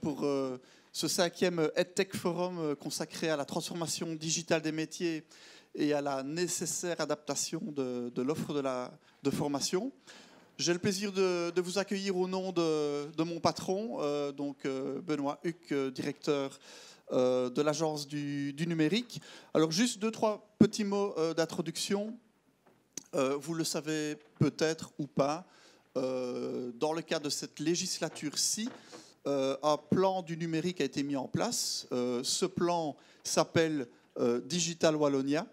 Pour ce 5e EdTech Forum consacré à la transformation digitale des métiers et à la nécessaire adaptation de l'offre de formation. J'ai le plaisir de vous accueillir au nom de mon patron, Benoît Huc, directeur de l'Agence du numérique. Alors juste 2-3 petits mots d'introduction. Vous le savez peut-être ou pas, dans le cadre de cette législature-ci, un plan du numérique a été mis en place. Ce plan s'appelle Digital Wallonia.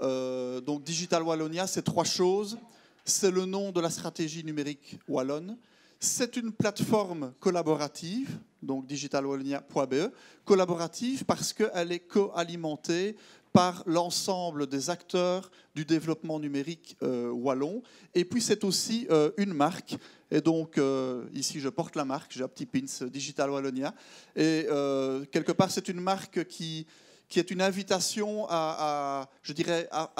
Donc Digital Wallonia, c'est 3 choses. C'est le nom de la stratégie numérique wallonne. C'est une plateforme collaborative, donc digitalwallonia.be, collaborative parce qu'elle est co-alimentée par l'ensemble des acteurs du développement numérique wallon. Et puis c'est aussi une marque. Et donc ici je porte la marque, j'ai un petit pins Digital Wallonia. Et quelque part c'est une marque qui est une invitation à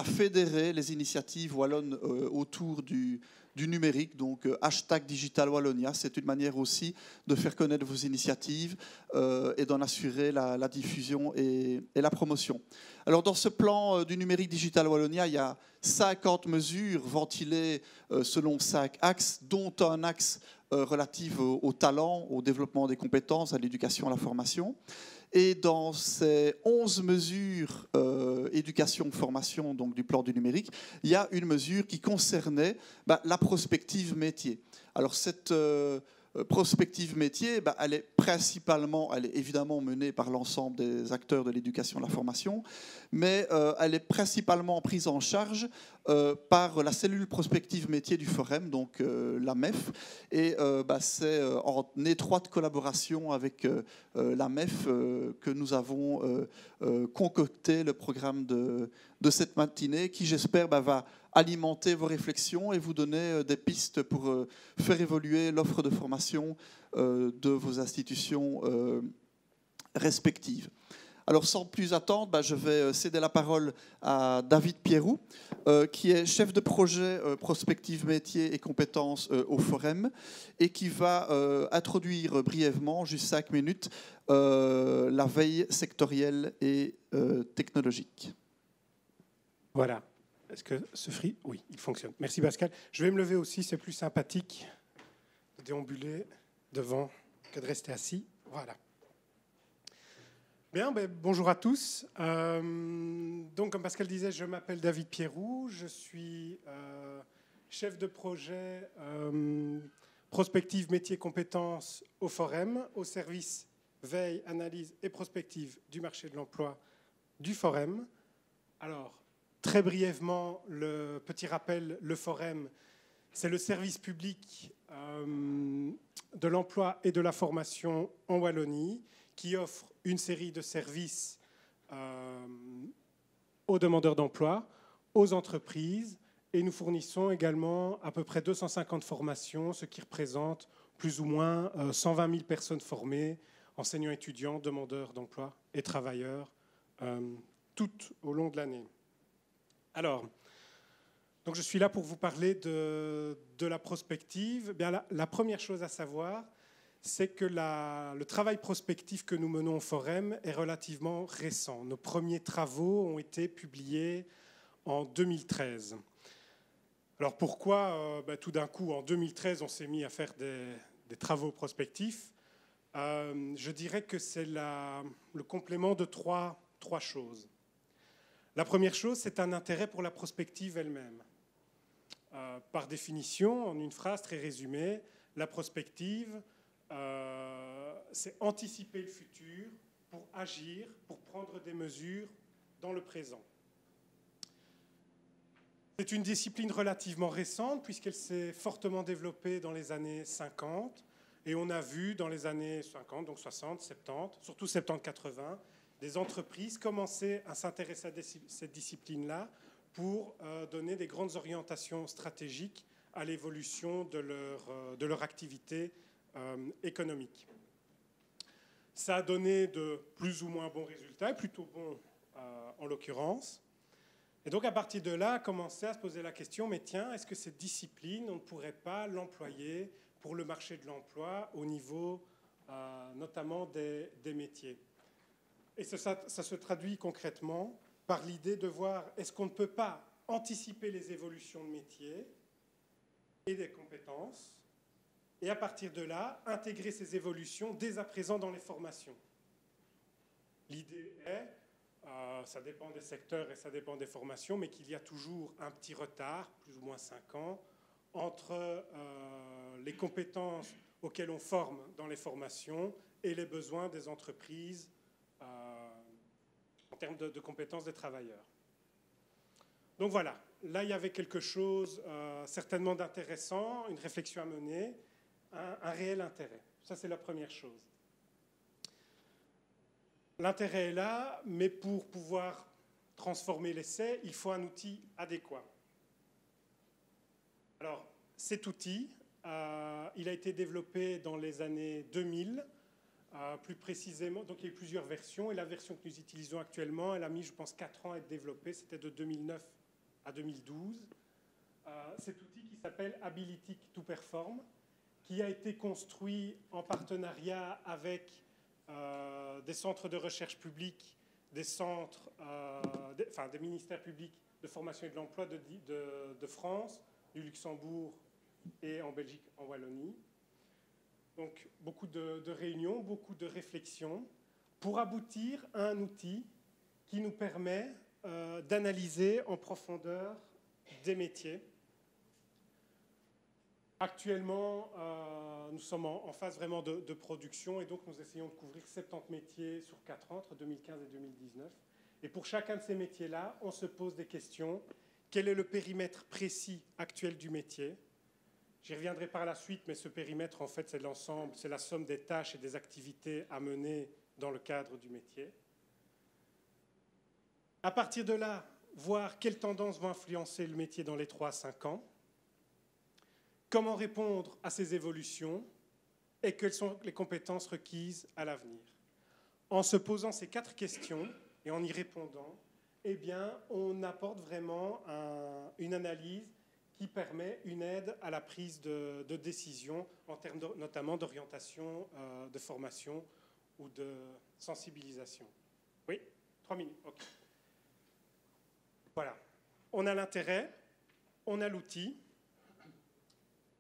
fédérer les initiatives wallonnes autour du numérique, donc hashtag Digital Wallonia, c'est une manière aussi de faire connaître vos initiatives et d'en assurer la diffusion et la promotion. Alors dans ce plan du numérique Digital Wallonia, il y a 50 mesures ventilées selon 5 axes, dont un axe relatif au talent, au développement des compétences, à l'éducation, à la formation. Et dans ces 11 mesures éducation-formation donc du plan du numérique, il y a une mesure qui concernait la prospective métier. Alors cette prospective métier, elle est évidemment menée par l'ensemble des acteurs de l'éducation et de la formation, mais elle est principalement prise en charge par la cellule prospective métier du Forum, donc la MEF, et c'est en étroite collaboration avec la MEF que nous avons concocté le programme de cette matinée, qui j'espère va alimenter vos réflexions et vous donner des pistes pour faire évoluer l'offre de formation de vos institutions respectives. Alors sans plus attendre, je vais céder la parole à David Pierroux, qui est chef de projet prospective métiers et compétences au Forum et qui va introduire brièvement, juste 5 minutes, la veille sectorielle et technologique. Voilà. Est-ce que ce free? Oui, il fonctionne. Merci Pascal. Je vais me lever aussi, c'est plus sympathique de déambuler devant que de rester assis. Voilà. Bien, bonjour à tous. Donc, comme Pascal disait, je m'appelle David Pierroux. Je suis chef de projet prospective métiers compétences au Forum, au service veille, analyse et prospective du marché de l'emploi du Forum. Alors, très brièvement, le petit rappel, le Forum, c'est le service public de l'emploi et de la formation en Wallonie qui offre une série de services aux demandeurs d'emploi, aux entreprises, et nous fournissons également à peu près 250 formations, ce qui représente plus ou moins 120 000 personnes formées, enseignants, étudiants, demandeurs d'emploi et travailleurs, toutes au long de l'année. Alors, donc je suis là pour vous parler de la prospective. Bien, la première chose à savoir, c'est que le travail prospectif que nous menons au Forum est relativement récent. Nos premiers travaux ont été publiés en 2013. Alors pourquoi, tout d'un coup, en 2013, on s'est mis à faire des travaux prospectifs? Je dirais que c'est le complément de trois choses. La première chose, c'est un intérêt pour la prospective elle-même. Par définition, en une phrase très résumée, la prospective, c'est anticiper le futur pour agir, pour prendre des mesures dans le présent. C'est une discipline relativement récente puisqu'elle s'est fortement développée dans les années 50 et on a vu dans les années 50, donc 60, 70, surtout 70-80, des entreprises commencer à s'intéresser à cette discipline-là pour donner des grandes orientations stratégiques à l'évolution de leur activité économique. Ça a donné de plus ou moins bons résultats, plutôt bons en l'occurrence. Et donc à partir de là, a commencé à se poser la question, mais tiens, est-ce que cette discipline, on ne pourrait pas l'employer pour le marché de l'emploi au niveau notamment des métiers. Et ça se traduit concrètement par l'idée de voir est-ce qu'on ne peut pas anticiper les évolutions de métiers et des compétences, et à partir de là, intégrer ces évolutions dès à présent dans les formations. L'idée est, ça dépend des secteurs et ça dépend des formations, mais qu'il y a toujours un petit retard, plus ou moins 5 ans, entre les compétences auxquelles on forme dans les formations et les besoins des entreprises en termes de compétences des travailleurs. Donc voilà, là il y avait quelque chose certainement d'intéressant, une réflexion à mener, un réel intérêt. Ça c'est la première chose. L'intérêt est là, mais pour pouvoir transformer l'essai, il faut un outil adéquat. Alors cet outil, il a été développé dans les années 2000, plus précisément, donc il y a eu plusieurs versions, et la version que nous utilisons actuellement, elle a mis, je pense, 4 ans à être développée, c'était de 2009 à 2012. Cet outil qui s'appelle Ability to Perform, qui a été construit en partenariat avec des centres de recherche publics, des centres, des ministères publics de formation et de l'emploi de France, du Luxembourg et en Belgique, en Wallonie. Donc beaucoup de réunions, beaucoup de réflexions pour aboutir à un outil qui nous permet d'analyser en profondeur des métiers. Actuellement, nous sommes en phase vraiment de production et donc nous essayons de couvrir 70 métiers sur 4 ans, entre 2015 et 2019. Et pour chacun de ces métiers-là, on se pose des questions. Quel est le périmètre précis actuel du métier ? J'y reviendrai par la suite, mais ce périmètre, en fait, c'est l'ensemble, c'est la somme des tâches et des activités à mener dans le cadre du métier. À partir de là, voir quelles tendances vont influencer le métier dans les 3 à 5 ans, comment répondre à ces évolutions et quelles sont les compétences requises à l'avenir. En se posant ces 4 questions et en y répondant, eh bien, on apporte vraiment une analyse qui permet une aide à la prise de décision en termes notamment d'orientation, de formation ou de sensibilisation. Oui, 3 minutes. Okay. Voilà. On a l'intérêt, on a l'outil.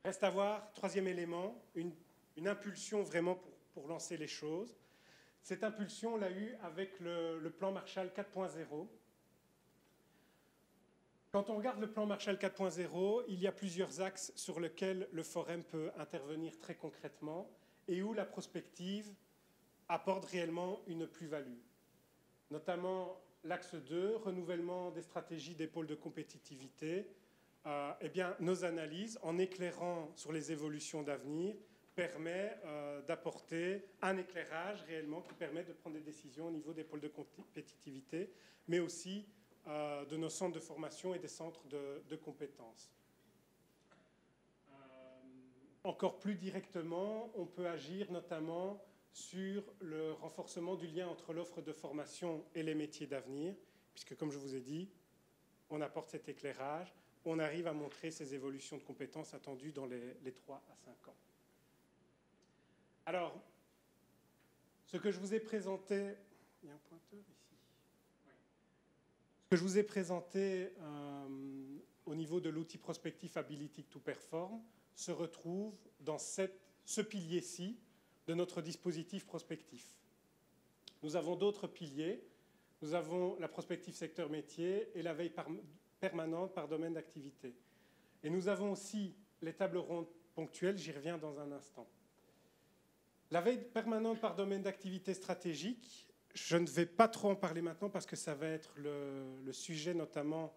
Reste à voir, 3e élément, une impulsion vraiment pour lancer les choses. Cette impulsion, on l'a eue avec le plan Marshall 4.0. Quand on regarde le plan Marshall 4.0, il y a plusieurs axes sur lesquels le Forum peut intervenir très concrètement et où la prospective apporte réellement une plus-value. Notamment l'axe 2, renouvellement des stratégies des pôles de compétitivité. Eh bien, nos analyses, en éclairant sur les évolutions d'avenir, permet d'apporter un éclairage réellement qui permet de prendre des décisions au niveau des pôles de compétitivité, mais aussi de nos centres de formation et des centres de compétences. Encore plus directement, on peut agir notamment sur le renforcement du lien entre l'offre de formation et les métiers d'avenir, puisque, comme je vous ai dit, on apporte cet éclairage, on arrive à montrer ces évolutions de compétences attendues dans les 3 à 5 ans. Alors, ce que je vous ai présenté... Il y a un pointeur ici. Ce que je vous ai présenté au niveau de l'outil prospectif Ability to Perform se retrouve dans ce pilier-ci de notre dispositif prospectif. Nous avons d'autres piliers. Nous avons la prospective secteur métier et la veille permanente par domaine d'activité. Et nous avons aussi les tables rondes ponctuelles, j'y reviens dans un instant. La veille permanente par domaine d'activité stratégique, je ne vais pas trop en parler maintenant parce que ça va être le sujet notamment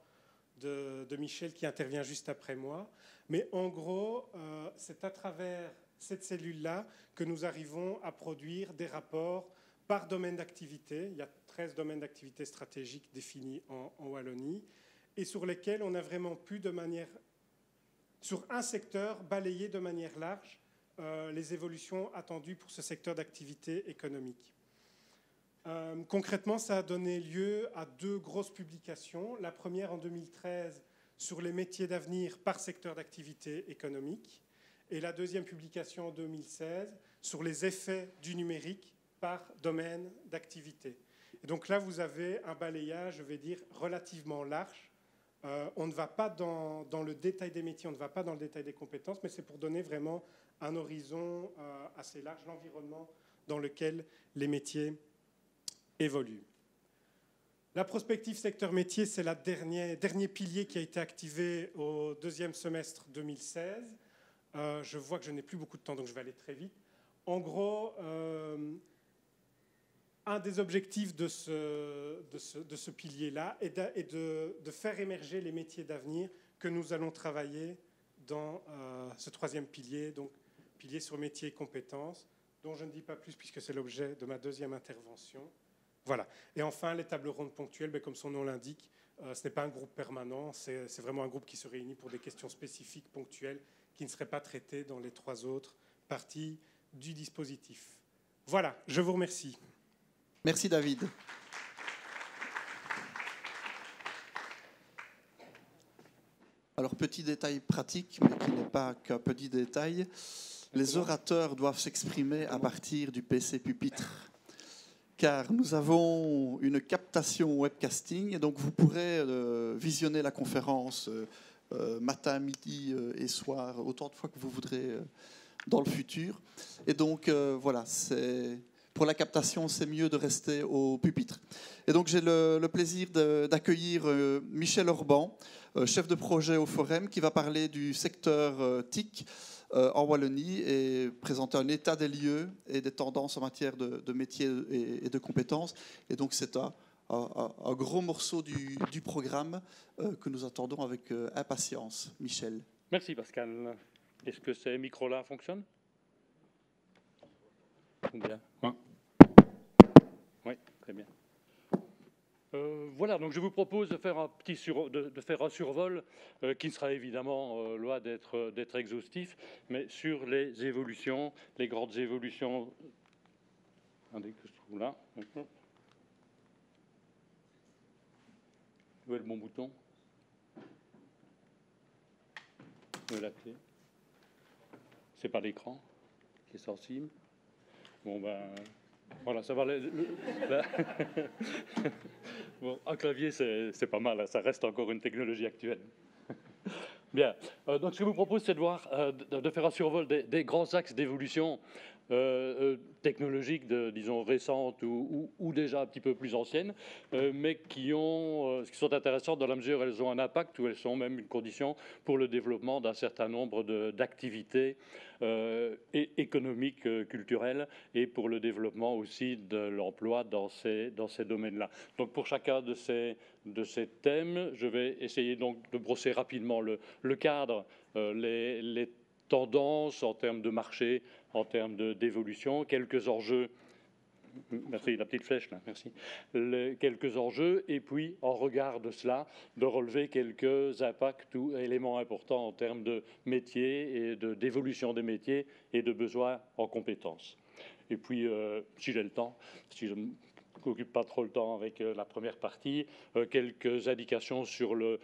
de Michel qui intervient juste après moi. Mais en gros, c'est à travers cette cellule-là que nous arrivons à produire des rapports par domaine d'activité. Il y a 13 domaines d'activité stratégiques définis en Wallonie et sur lesquels on a vraiment pu, sur un secteur, balayer de manière large les évolutions attendues pour ce secteur d'activité économique. Concrètement, ça a donné lieu à 2 grosses publications. La première en 2013 sur les métiers d'avenir par secteur d'activité économique et la deuxième publication en 2016 sur les effets du numérique par domaine d'activité. Et donc là, vous avez un balayage, je vais dire, relativement large. On ne va pas dans le détail des métiers, on ne va pas dans le détail des compétences, mais c'est pour donner vraiment un horizon assez large, l'environnement dans lequel les métiers évoluent. La prospective secteur métier, c'est le dernier pilier qui a été activé au deuxième semestre 2016. Je vois que je n'ai plus beaucoup de temps, donc je vais aller très vite. En gros, un des objectifs de ce pilier-là est de faire émerger les métiers d'avenir que nous allons travailler dans ce troisième pilier, donc pilier sur métiers et compétences, dont je ne dis pas plus puisque c'est l'objet de ma deuxième intervention. Voilà. Et enfin, les tables rondes ponctuelles, comme son nom l'indique, ce n'est pas un groupe permanent, c'est vraiment un groupe qui se réunit pour des questions spécifiques, ponctuelles, qui ne seraient pas traitées dans les 3 autres parties du dispositif. Voilà, je vous remercie. Merci David. Alors, petit détail pratique, mais qui n'est pas qu'un petit détail, les orateurs doivent s'exprimer à partir du PC pupitre. Car nous avons une captation webcasting, et donc vous pourrez visionner la conférence matin, midi et soir, autant de fois que vous voudrez dans le futur. Et donc voilà, pour la captation, c'est mieux de rester au pupitre. Et donc j'ai le plaisir d'accueillir Michel Orban, chef de projet au Forum, qui va parler du secteur TIC, en Wallonie et présenter un état des lieux et des tendances en matière de métiers et de compétences. Et donc c'est un gros morceau du programme que nous attendons avec impatience. Michel. Merci Pascal. Est-ce que ces micros-là fonctionnent? Bien. Oui, très bien. Voilà, donc je vous propose de faire un survol qui ne sera évidemment loin d'être exhaustif, mais sur les évolutions, les grandes évolutions. Attendez que je trouve là. Où est le bon bouton? Où est la clé? C'est pas l'écran qui est sensible. Bon ben. Voilà, ça va. Bon, un clavier, c'est pas mal, ça reste encore une technologie actuelle. Bien, donc ce que je vous propose, c'est de faire un survol des grands axes d'évolution technologiques, disons, récentes ou déjà un petit peu plus anciennes, mais qui sont intéressantes dans la mesure où elles ont un impact ou elles sont même une condition pour le développement d'un certain nombre d'activités économiques, culturelles, et pour le développement aussi de l'emploi dans ces domaines-là. Donc pour chacun de ces thèmes, je vais essayer donc de brosser rapidement le cadre, les tendances en termes de marché, en termes d'évolution, quelques enjeux. Merci, la petite flèche là, merci. Quelques enjeux, et puis en regard de cela, de relever quelques impacts ou éléments importants en termes de métiers et d'évolution des métiers et de besoins en compétences. Et puis, si j'ai le temps, si je ne m'occupe pas trop le temps avec la première partie, quelques indications sur le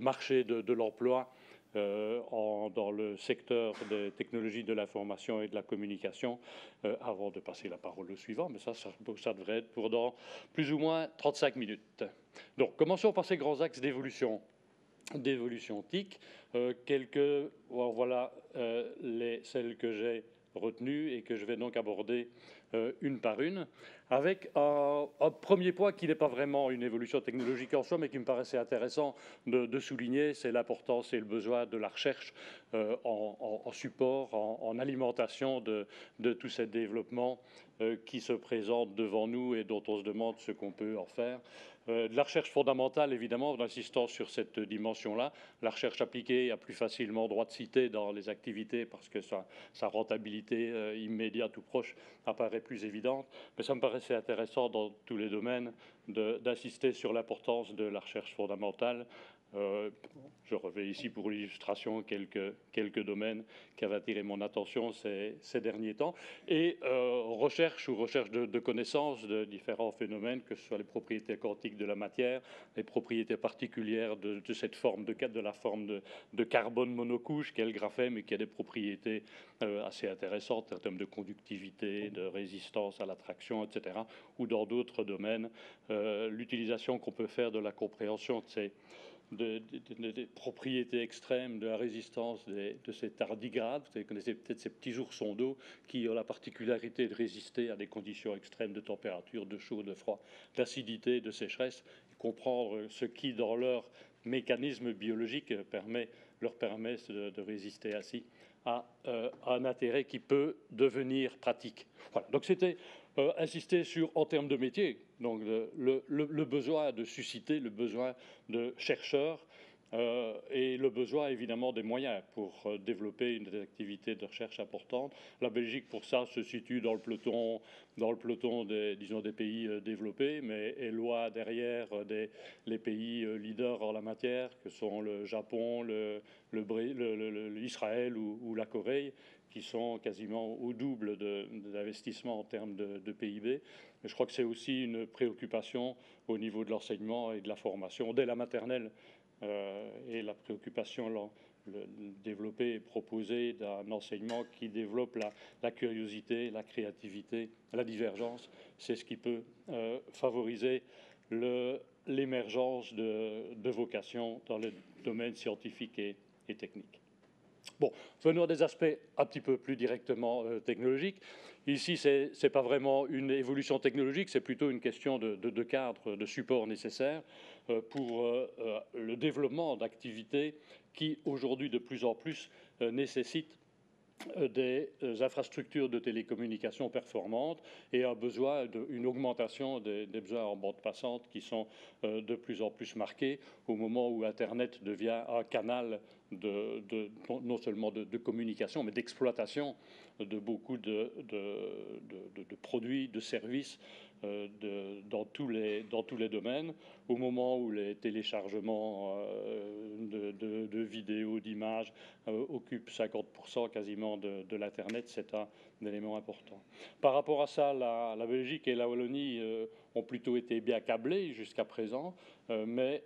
marché de l'emploi dans le secteur des technologies de l'information et de la communication, avant de passer la parole au suivant, mais ça devrait être pour dans plus ou moins 35 minutes. Donc, commençons par ces grands axes d'évolution TIC. Voilà celles que j'ai retenues et que je vais donc aborder une par une, avec un premier point qui n'est pas vraiment une évolution technologique en soi, mais qui me paraissait intéressant de souligner, c'est l'importance et le besoin de la recherche en support, en alimentation de tous ces développements qui se présentent devant nous et dont on se demande ce qu'on peut en faire. De la recherche fondamentale, évidemment, en insistant sur cette dimension-là. La recherche appliquée a plus facilement droit de citer dans les activités parce que sa rentabilité immédiate ou proche apparaît plus évidente. Mais ça me paraissait intéressant dans tous les domaines d'insister sur l'importance de la recherche fondamentale Je revais ici pour l'illustration quelques domaines qui avaient attiré mon attention ces derniers temps. Et recherche de connaissances de différents phénomènes, que ce soit les propriétés quantiques de la matière, les propriétés particulières de cette forme de la forme de carbone monocouche qu'est le graphème, et qui a des propriétés assez intéressantes en termes de conductivité, de résistance à l'attraction, etc. Ou dans d'autres domaines, l'utilisation qu'on peut faire de la compréhension de ces des propriétés extrêmes de la résistance de ces tardigrades. Vous connaissez peut-être ces petits oursons d'eau qui ont la particularité de résister à des conditions extrêmes de température, de chaud, de froid, d'acidité, de sécheresse, et comprendre ce qui, dans leur mécanisme biologique, leur permet de résister ainsi à un intérêt qui peut devenir pratique. Voilà. Donc c'était insister sur, en termes de métier, donc le besoin de susciter, le besoin de chercheurs et le besoin évidemment des moyens pour développer une activité de recherche importante. La Belgique pour ça se situe dans le peloton des pays développés, mais est loin derrière les pays leaders en la matière, que sont le Japon, l'Israël ou la Corée, qui sont quasiment au double d'investissement en termes de PIB. Mais je crois que c'est aussi une préoccupation au niveau de l'enseignement et de la formation dès la maternelle, et la préoccupation développer et proposer d'un enseignement qui développe la curiosité, la créativité, la divergence. C'est ce qui peut favoriser l'émergence de vocations dans le domaine scientifique et technique. Bon, venons à des aspects un petit peu plus directement technologiques. Ici, ce n'est pas vraiment une évolution technologique, c'est plutôt une question de cadre, de support nécessaire pour le développement d'activités qui, aujourd'hui, de plus en plus, nécessitent des infrastructures de télécommunications performantes et un besoin une augmentation des besoins en bande passante qui sont de plus en plus marqués au moment où Internet devient un canal non seulement de communication, mais d'exploitation de beaucoup de produits, de services dans tous les domaines. Au moment où les téléchargements de vidéos, d'images occupent 50% quasiment de l'Internet, c'est un élément important. Par rapport à ça, la Belgique et la Wallonie ont plutôt été bien câblés jusqu'à présent, mais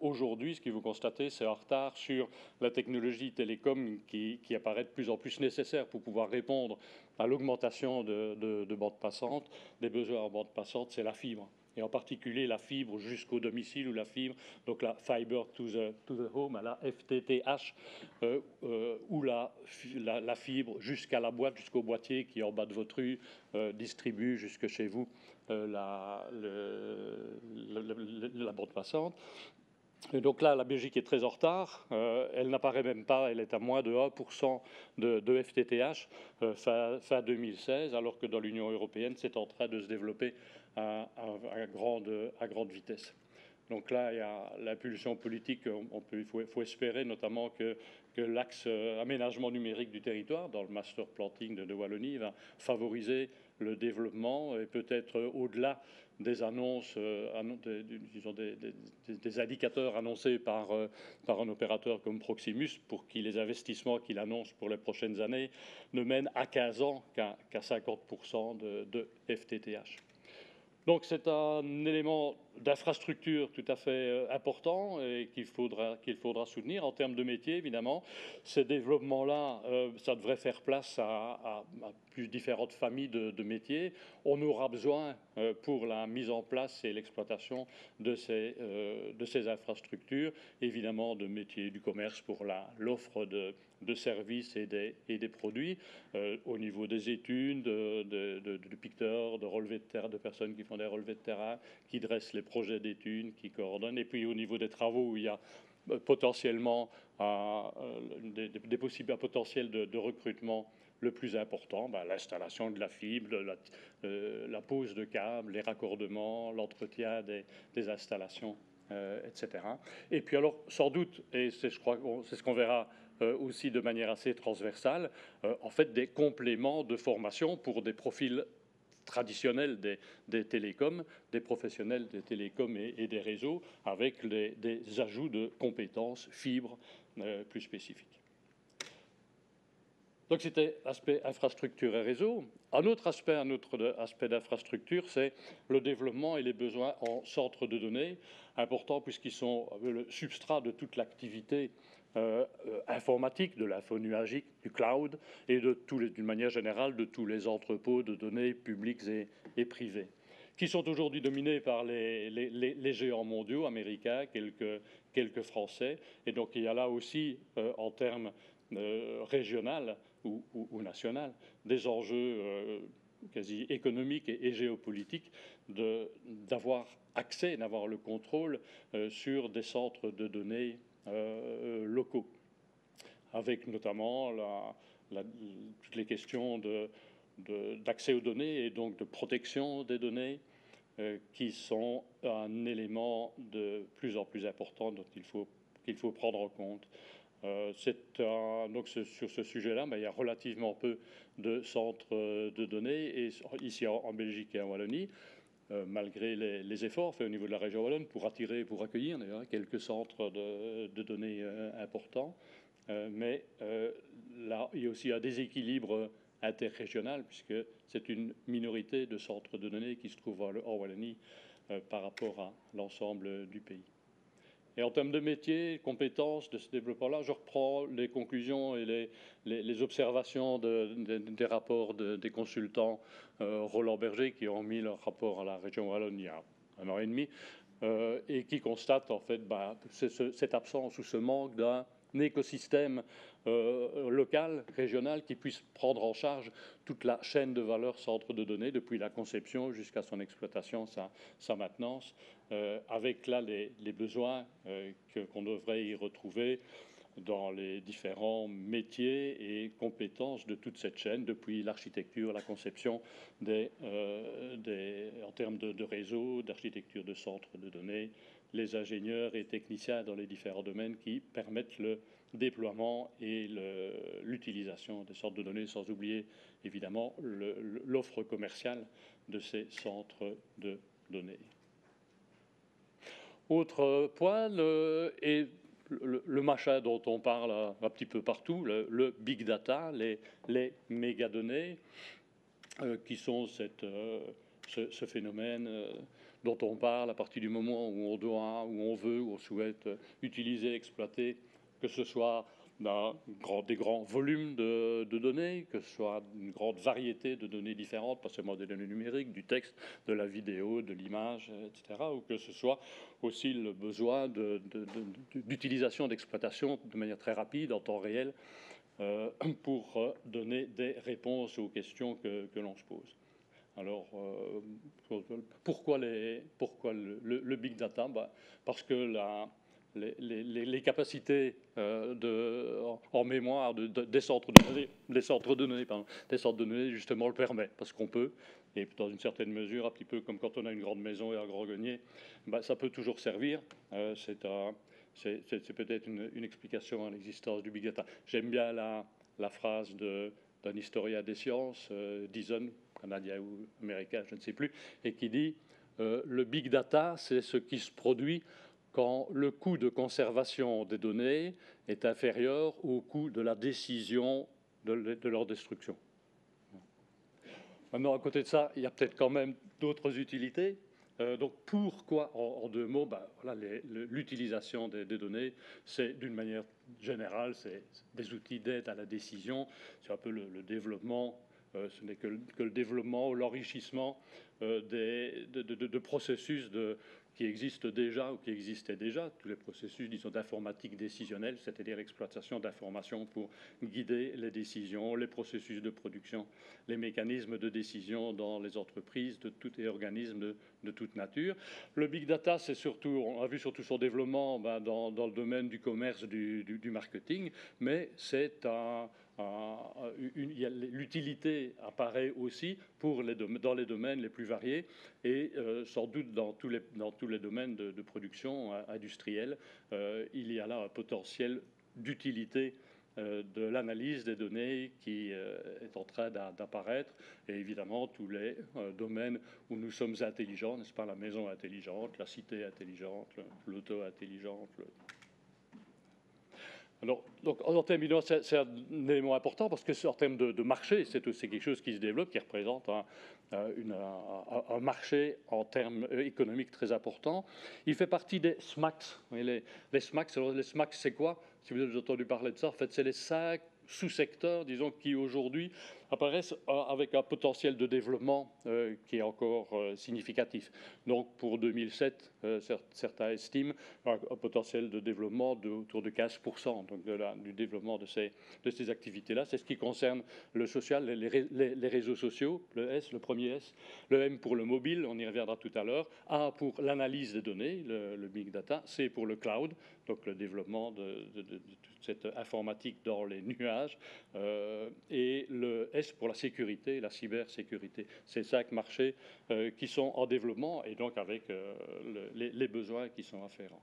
aujourd'hui, ce que vous constatez, c'est un retard sur la technologie télécom qui apparaît de plus en plus nécessaire pour pouvoir répondre à l'augmentation de bandes passantes, des besoins en bande passante, c'est la fibre. Et en particulier la fibre jusqu'au domicile, ou la fibre, donc la Fiber to the Home, à la FTTH, ou la fibre jusqu'à la boîte, jusqu'au boîtier qui est en bas de votre rue, distribue jusque chez vous la bande passante. Et donc là, la Belgique est très en retard. Elle n'apparaît même pas, elle est à moins de 1% de FTTH fin 2016, alors que dans l'Union européenne, c'est en train de se développer à grande vitesse. Donc là, il y a l'impulsion politique. Il faut espérer notamment que l'axe aménagement numérique du territoire, dans le master planning de Wallonie, va favoriser le développement et peut-être au-delà des annonces, des indicateurs annoncés par un opérateur comme Proximus, pour que les investissements qu'il annonce pour les prochaines années ne mènent à 15 ans qu'à 50% de FTTH. Donc c'est un élément d'infrastructure tout à fait important et qu'il faudra soutenir en termes de métier, évidemment. Ces développements-là, ça devrait faire place à plus différentes familles de métiers. On aura besoin, pour la mise en place et l'exploitation de ces infrastructures, évidemment de métiers du commerce pour l'offre de services et des produits, au niveau des études, de piqueteurs, de relevés de terrain, de personnes qui font des relevés de terrain, qui dressent les projets d'études, qui coordonnent, et puis au niveau des travaux où il y a potentiellement des possibilités potentielles de recrutement le plus important, l'installation de la fibre, la pose de câbles, les raccordements, l'entretien des installations, etc. Et puis alors, sans doute, et c'est ce qu'on verra aussi de manière assez transversale, en fait des compléments de formation pour des profils traditionnels des télécoms, des professionnels des télécoms et des réseaux, avec des ajouts de compétences, fibres plus spécifiques. Donc c'était l'aspect infrastructure et réseau. Un autre aspect d'infrastructure, c'est le développement et les besoins en centres de données, importants puisqu'ils sont le substrat de toute l'activité informatique, de l'info nuagique, du cloud, et d'une manière générale de tous les entrepôts de données publics et privés, qui sont aujourd'hui dominés par les géants mondiaux, américains, quelques Français. Et donc il y a là aussi, en termes régional ou national, des enjeux quasi économiques et géopolitiques d'avoir accès, d'avoir le contrôle sur des centres de données locaux, avec notamment toutes les questions d'accès aux données et donc de protection des données qui sont un élément de plus en plus important dont qu'il faut prendre en compte. Donc sur ce sujet-là, il y a relativement peu de centres de données, et ici en Belgique et en Wallonie, malgré les efforts faits au niveau de la région wallonne pour attirer et pour accueillir d'ailleurs quelques centres de données importants. Mais là, il y a aussi un déséquilibre interrégional, puisque c'est une minorité de centres de données qui se trouvent en Wallonie par rapport à l'ensemble du pays. Et en termes de métiers, compétences de ce développement-là, je reprends les conclusions et les observations des rapports des consultants Roland Berger, qui ont mis leur rapport à la région Wallonne il y a 1 an et demi, et qui constatent en fait cette absence ou ce manque d'un écosystème local, régional, qui puisse prendre en charge toute la chaîne de valeur centre de données, depuis la conception jusqu'à son exploitation, sa maintenance, avec là les besoins qu'on devrait y retrouver dans les différents métiers et compétences de toute cette chaîne, depuis l'architecture, la conception en termes de réseau, d'architecture de centres de données, les ingénieurs et techniciens dans les différents domaines qui permettent le déploiement et l'utilisation des centres de données, sans oublier évidemment l'offre commerciale de ces centres de données. Autre point, le machin dont on parle un petit peu partout, le big data, les mégadonnées, qui sont ce phénomène dont on parle à partir du moment où on doit, où on veut, où on souhaite utiliser, exploiter, que ce soit des grands volumes de données, que ce soit une grande variété de données différentes, pas seulement des données numériques, du texte, de la vidéo, de l'image, etc., ou que ce soit aussi le besoin d'utilisation, d'exploitation de manière très rapide, en temps réel, pour donner des réponses aux questions que l'on se pose. Alors, pourquoi le big data? Parce que les capacités en mémoire des centres de données, justement, le permet, parce qu'on peut, et dans une certaine mesure, un petit peu comme quand on a une grande maison et un grand grenier, ça peut toujours servir. C'est peut-être une explication à l'existence du big data. J'aime bien la phrase d'un historien des sciences, Dizon, canadien ou américain, je ne sais plus, et qui dit le big data, c'est ce qui se produit quand le coût de conservation des données est inférieur au coût de la décision de leur destruction. Maintenant, à côté de ça, il y a peut-être quand même d'autres utilités. Donc, pourquoi, en 2 mots, voilà, l'utilisation des données, c'est d'une manière générale, c'est des outils d'aide à la décision. C'est un peu le développement. Ce n'est que le développement ou l'enrichissement de processus qui existent déjà ou qui existaient déjà, tous les processus, disons, d'informatique décisionnelle, c'est-à-dire l'exploitation d'informations pour guider les décisions, les processus de production, les mécanismes de décision dans les entreprises, de tous les organismes de toute nature. Le big data, c'est surtout, on a vu surtout son développement dans le domaine du commerce, du marketing, mais c'est l'utilité apparaît aussi dans les domaines les plus variés et sans doute dans tous les domaines de production industrielle. Il y a là un potentiel d'utilité de l'analyse des données qui est en train d'apparaître, et évidemment tous les domaines où nous sommes intelligents, n'est-ce pas, la maison intelligente, la cité intelligente, l'auto intelligente. Alors, donc, en termes, c'est un élément important parce que en termes de marché, c'est quelque chose qui se développe, qui représente un marché en termes économiques très important. Il fait partie des SMACs. Les SMACs, alors les SMACs, c'est quoi? Si vous avez entendu parler de ça, en fait, c'est les 5 sous-secteurs, disons, qui aujourd'hui apparaissent avec un potentiel de développement qui est encore significatif. Donc, pour 2007, certains estiment un potentiel de développement autour de 15% donc du développement de ces activités-là. C'est ce qui concerne le social, les réseaux sociaux, le S, le premier S, le M pour le mobile, on y reviendra tout à l'heure, A pour l'analyse des données, le big data, C pour le cloud, donc le développement de toute cette informatique dans les nuages, et le S pour la sécurité, la cybersécurité. Ces 5 marchés qui sont en développement et donc avec les besoins qui sont afférents.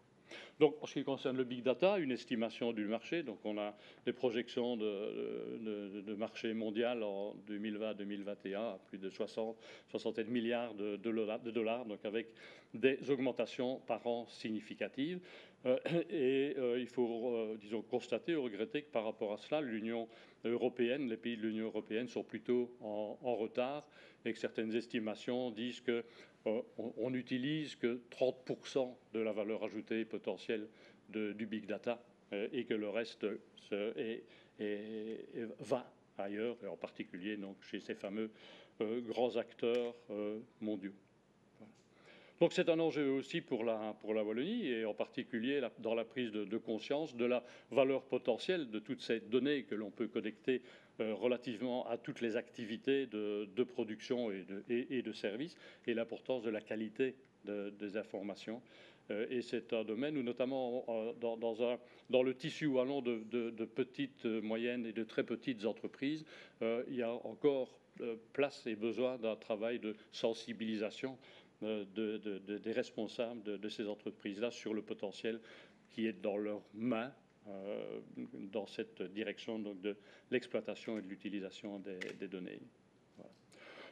Donc, en ce qui concerne le big data, une estimation du marché, donc on a des projections de marché mondial en 2020-2021 à plus de 67 milliards de dollars, donc avec des augmentations par an significatives. Il faut, disons, constater ou regretter que par rapport à cela, l'Union européenne, les pays de l'Union européenne sont plutôt en retard et que certaines estimations disent que on n'utilise que 30% de la valeur ajoutée potentielle du big data et que le reste va ailleurs, et en particulier donc, chez ces fameux grands acteurs mondiaux. Voilà. Donc c'est un enjeu aussi pour la Wallonie, et en particulier dans la prise de conscience de la valeur potentielle de toutes ces données que l'on peut connecter relativement à toutes les activités de production et de services, et l'importance de la qualité des informations. Et c'est un domaine où, notamment dans le tissu wallon de petites, moyennes et de très petites entreprises, il y a encore place et besoin d'un travail de sensibilisation des responsables de ces entreprises-là sur le potentiel qui est dans leurs mains dans cette direction donc, de l'exploitation et de l'utilisation des données. Voilà.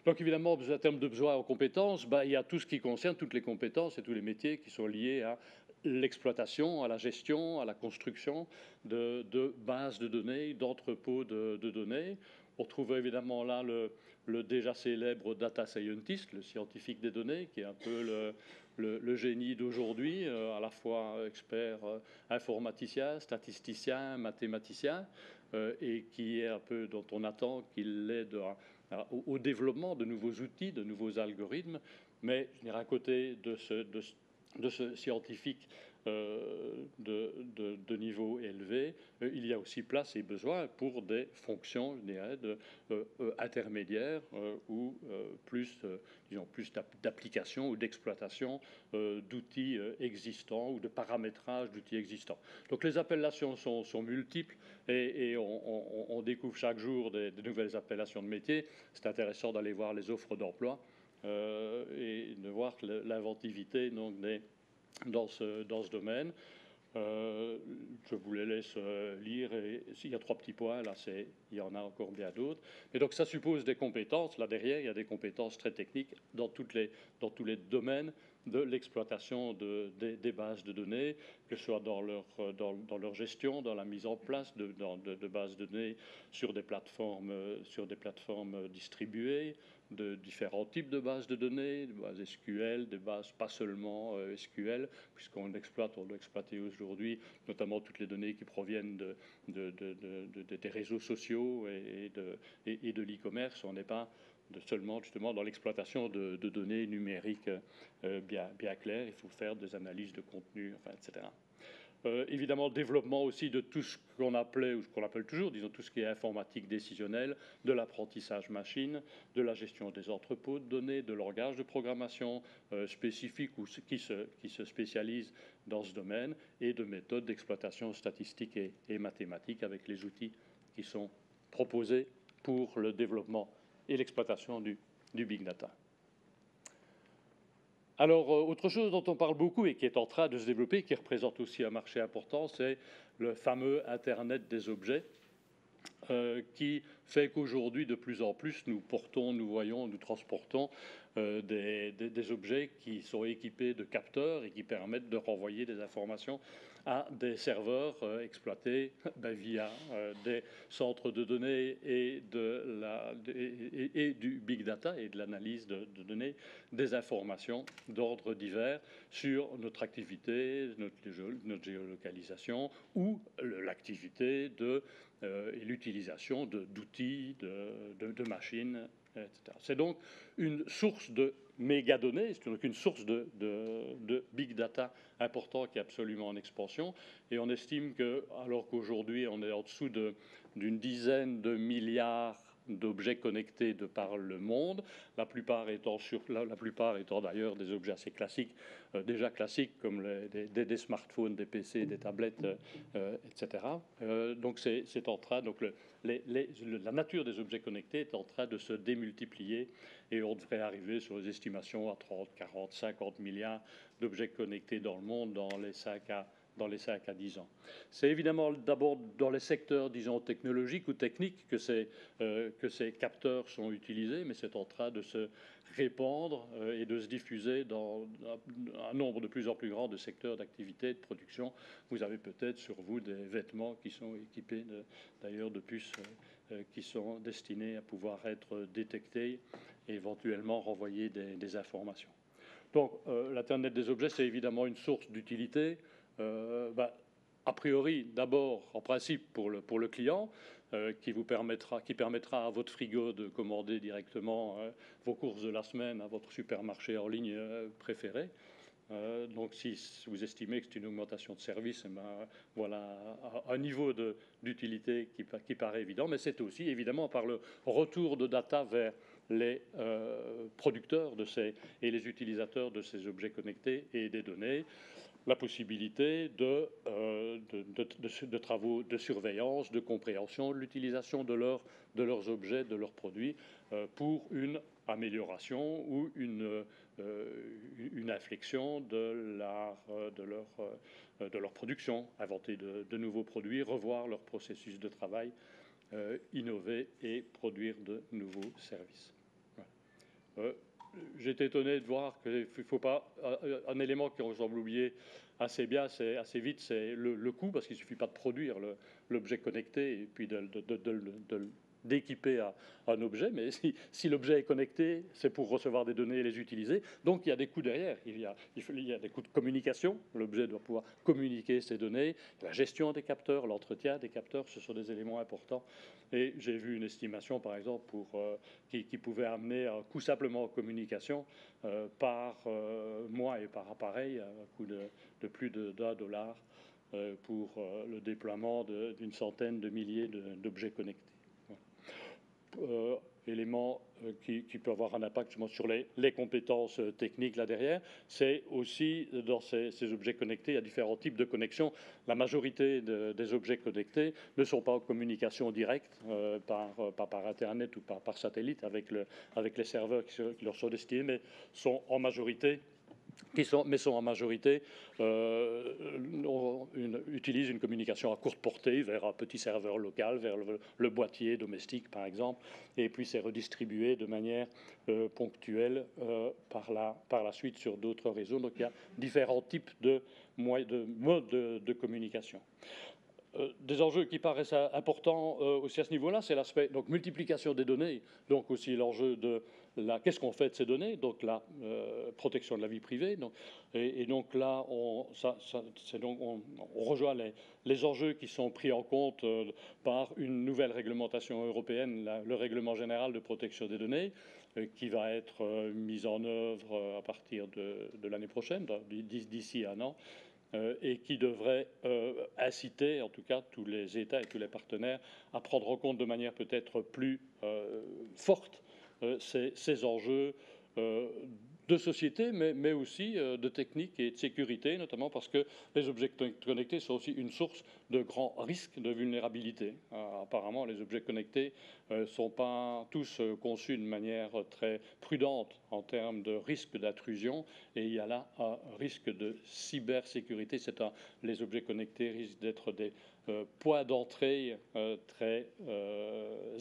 Donc évidemment, en termes de besoins en compétences, il y a tout ce qui concerne toutes les compétences et tous les métiers qui sont liés à l'exploitation, à la gestion, à la construction de bases de données, d'entrepôts de données. On retrouve évidemment là le déjà célèbre data scientist, le scientifique des données, qui est un peu le génie d'aujourd'hui, à la fois expert informaticien, statisticien, mathématicien, et qui est un peu dont on attend qu'il aide au développement de nouveaux outils, de nouveaux algorithmes. Mais je dirais à côté de ce scientifique de niveau élevé, il y a aussi place et besoin pour des fonctions, je dirais, intermédiaires ou plus d'application ou d'exploitation d'outils existants ou de paramétrage d'outils existants. Donc les appellations sont multiples et on découvre chaque jour des nouvelles appellations de métiers. C'est intéressant d'aller voir les offres d'emploi et de voir l'inventivité donc dans ce domaine. Je vous les laisse lire. Et s'il y a 3 petits points, là, il y en a encore bien d'autres. Et donc, ça suppose des compétences. Là derrière, il y a des compétences très techniques dans tous les domaines de l'exploitation des bases de données, que ce soit dans leur gestion, dans la mise en place de bases de données sur des plateformes distribuées, de différents types de bases de données, des bases SQL, des bases pas seulement SQL, puisqu'on doit exploiter aujourd'hui notamment toutes les données qui proviennent des réseaux sociaux et de l'e-commerce. On n'est pas seulement justement dans l'exploitation de données numériques bien claires. Il faut faire des analyses de contenu, etc. Évidemment, développement aussi de tout ce qu'on appelait, ou ce qu'on appelle toujours, disons, tout ce qui est informatique décisionnelle, de l'apprentissage machine, de la gestion des entrepôts de données, de langage de programmation spécifique ou qui se spécialise dans ce domaine, et de méthodes d'exploitation statistique et mathématique avec les outils qui sont proposés pour le développement et l'exploitation du big data. Alors, autre chose dont on parle beaucoup et qui est en train de se développer, qui représente aussi un marché important, c'est le fameux Internet des objets. qui fait qu'aujourd'hui, de plus en plus, nous portons, nous voyons, nous transportons des objets qui sont équipés de capteurs et qui permettent de renvoyer des informations à des serveurs exploités via des centres de données et du big data et de l'analyse de données, des informations d'ordre divers sur notre activité, notre géolocalisation ou l'activité et l'utilisation d'outils, de machines, etc. C'est donc une source de mégadonnées, c'est donc une source de big data important qui est absolument en expansion. Et on estime que, alors qu'aujourd'hui on est en dessous d'une dizaine de milliards d'objets connectés de par le monde, la plupart étant d'ailleurs des objets assez classiques, déjà classiques comme des smartphones, des PC, des tablettes, etc. Donc c'est en train, donc la nature des objets connectés est en train de se démultiplier et on devrait arriver sur les estimations à 30, 40, 50 milliards d'objets connectés dans le monde dans les 5 à 10 ans. C'est évidemment d'abord dans les secteurs, disons, technologiques ou techniques que ces capteurs sont utilisés, mais c'est en train de se répandre et de se diffuser dans un nombre de plus en plus grand de secteurs d'activité, de production. Vous avez peut-être sur vous des vêtements qui sont équipés d'ailleurs de puces qui sont destinés à pouvoir être détectés et éventuellement renvoyer des informations. Donc l'Internet des objets, c'est évidemment une source d'utilité. A priori, d'abord, en principe, pour le client, qui permettra à votre frigo de commander directement vos courses de la semaine à votre supermarché en ligne préféré. Donc, si vous estimez que c'est une augmentation de service, voilà un niveau d'utilité qui paraît évident. Mais c'est aussi, évidemment, par le retour de data vers les producteurs et les utilisateurs de ces objets connectés et des données, la possibilité de travaux de surveillance, de compréhension, de l'utilisation de leurs objets, de leurs produits pour une amélioration ou une inflexion de leur production, inventer de nouveaux produits, revoir leur processus de travail, innover et produire de nouveaux services. Voilà. J'étais étonné de voir qu'il ne faut pas... Un élément qu'on semble oublier assez bien, assez vite, c'est le coût, parce qu'il ne suffit pas de produire l'objet connecté et puis d'équiper un objet, mais si l'objet est connecté, c'est pour recevoir des données et les utiliser. Donc il y a des coûts derrière. Il y a des coûts de communication. L'objet doit pouvoir communiquer ces données. La gestion des capteurs, l'entretien des capteurs, ce sont des éléments importants. Et j'ai vu une estimation, par exemple, qui pouvait amener un coût simplement en communication par mois et par appareil, un coût de plus $1 pour le déploiement d'une centaine de milliers d'objets connectés. Élément qui peut avoir un impact sur les compétences techniques là derrière, c'est aussi dans ces objets connectés, il y a différents types de connexions. La majorité des objets connectés ne sont pas en communication directe par Internet ou par satellite avec les serveurs qui leur sont destinés, mais sont en majorité utilisent une communication à courte portée vers un petit serveur local, vers le boîtier domestique par exemple, et puis c'est redistribué de manière ponctuelle par la suite sur d'autres réseaux. Donc il y a différents types de modes de communication. Des enjeux qui paraissent importants aussi à ce niveau-là, c'est l'aspect donc multiplication des données, donc aussi l'enjeu de qu'est-ce qu'on fait de ces données, donc la protection de la vie privée. Et donc là, on rejoint les enjeux qui sont pris en compte par une nouvelle réglementation européenne, le règlement général de protection des données, qui va être mise en œuvre à partir de l'année prochaine, d'ici un an. Et qui devrait inciter, en tout cas, tous les États et tous les partenaires à prendre en compte de manière peut-être plus forte ces enjeux de société, mais aussi de technique et de sécurité, notamment parce que les objets connectés sont aussi une source de grands risques de vulnérabilité. Apparemment, les objets connectés ne sont pas tous conçus de manière très prudente en termes de risque d'intrusion, et il y a là un risque de cybersécurité. Les objets connectés risquent d'être des points d'entrée très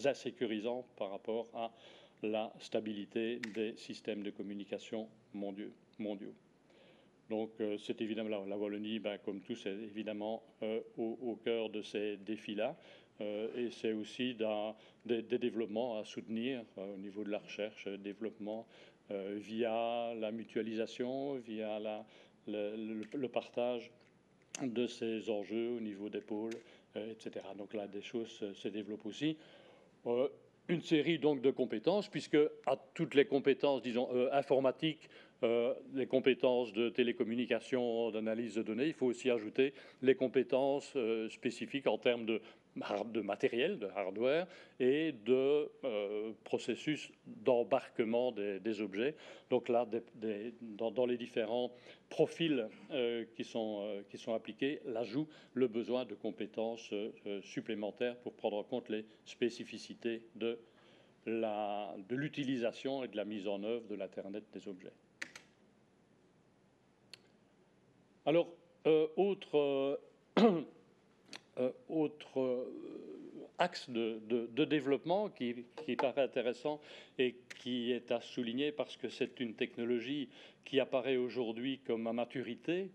insécurisants par rapport à la stabilité des systèmes de communication mondiaux. Donc c'est évidemment la Wallonie, comme tous, c'est évidemment au cœur de ces défis-là. Et c'est aussi des développements à soutenir au niveau de la recherche, développement via la mutualisation, via le partage de ces enjeux au niveau des pôles, etc. Donc là, des choses se développent aussi. Une série donc de compétences, puisque à toutes les compétences, disons, informatiques, les compétences de télécommunication, d'analyse de données, il faut aussi ajouter les compétences spécifiques en termes de matériel, de hardware, et de processus d'embarquement des objets. Donc là, dans les différents profils qui sont appliqués, l'ajout, le besoin de compétences supplémentaires pour prendre en compte les spécificités de l'utilisation et de la mise en œuvre de l'Internet des objets. Alors, autre axe de développement qui paraît intéressant et qui est à souligner parce que c'est une technologie qui apparaît aujourd'hui comme à maturité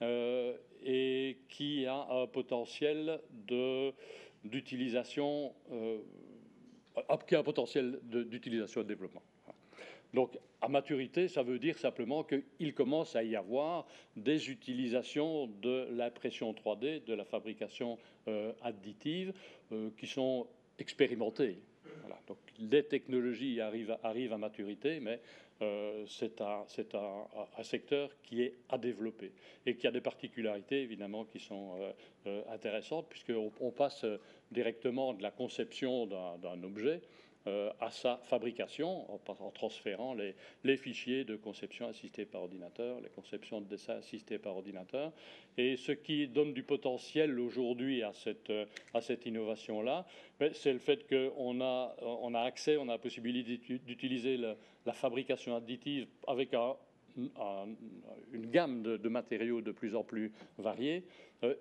et qui a un potentiel d'utilisation et de développement. Donc, à maturité, ça veut dire simplement qu'il commence à y avoir des utilisations de l'impression 3D, de la fabrication additive, qui sont expérimentées. Voilà. Donc, les technologies arrivent à maturité, mais c'est un secteur qui est à développer et qui a des particularités, évidemment, qui sont intéressantes, puisqu'on passe directement de la conception d'un objet à sa fabrication en transférant les fichiers de conception assistée par ordinateur, les conceptions de dessin assistées par ordinateur. Et ce qui donne du potentiel aujourd'hui à cette innovation-là, c'est le fait qu'on a accès, on a la possibilité d'utiliser la fabrication additive avec une gamme de matériaux de plus en plus variés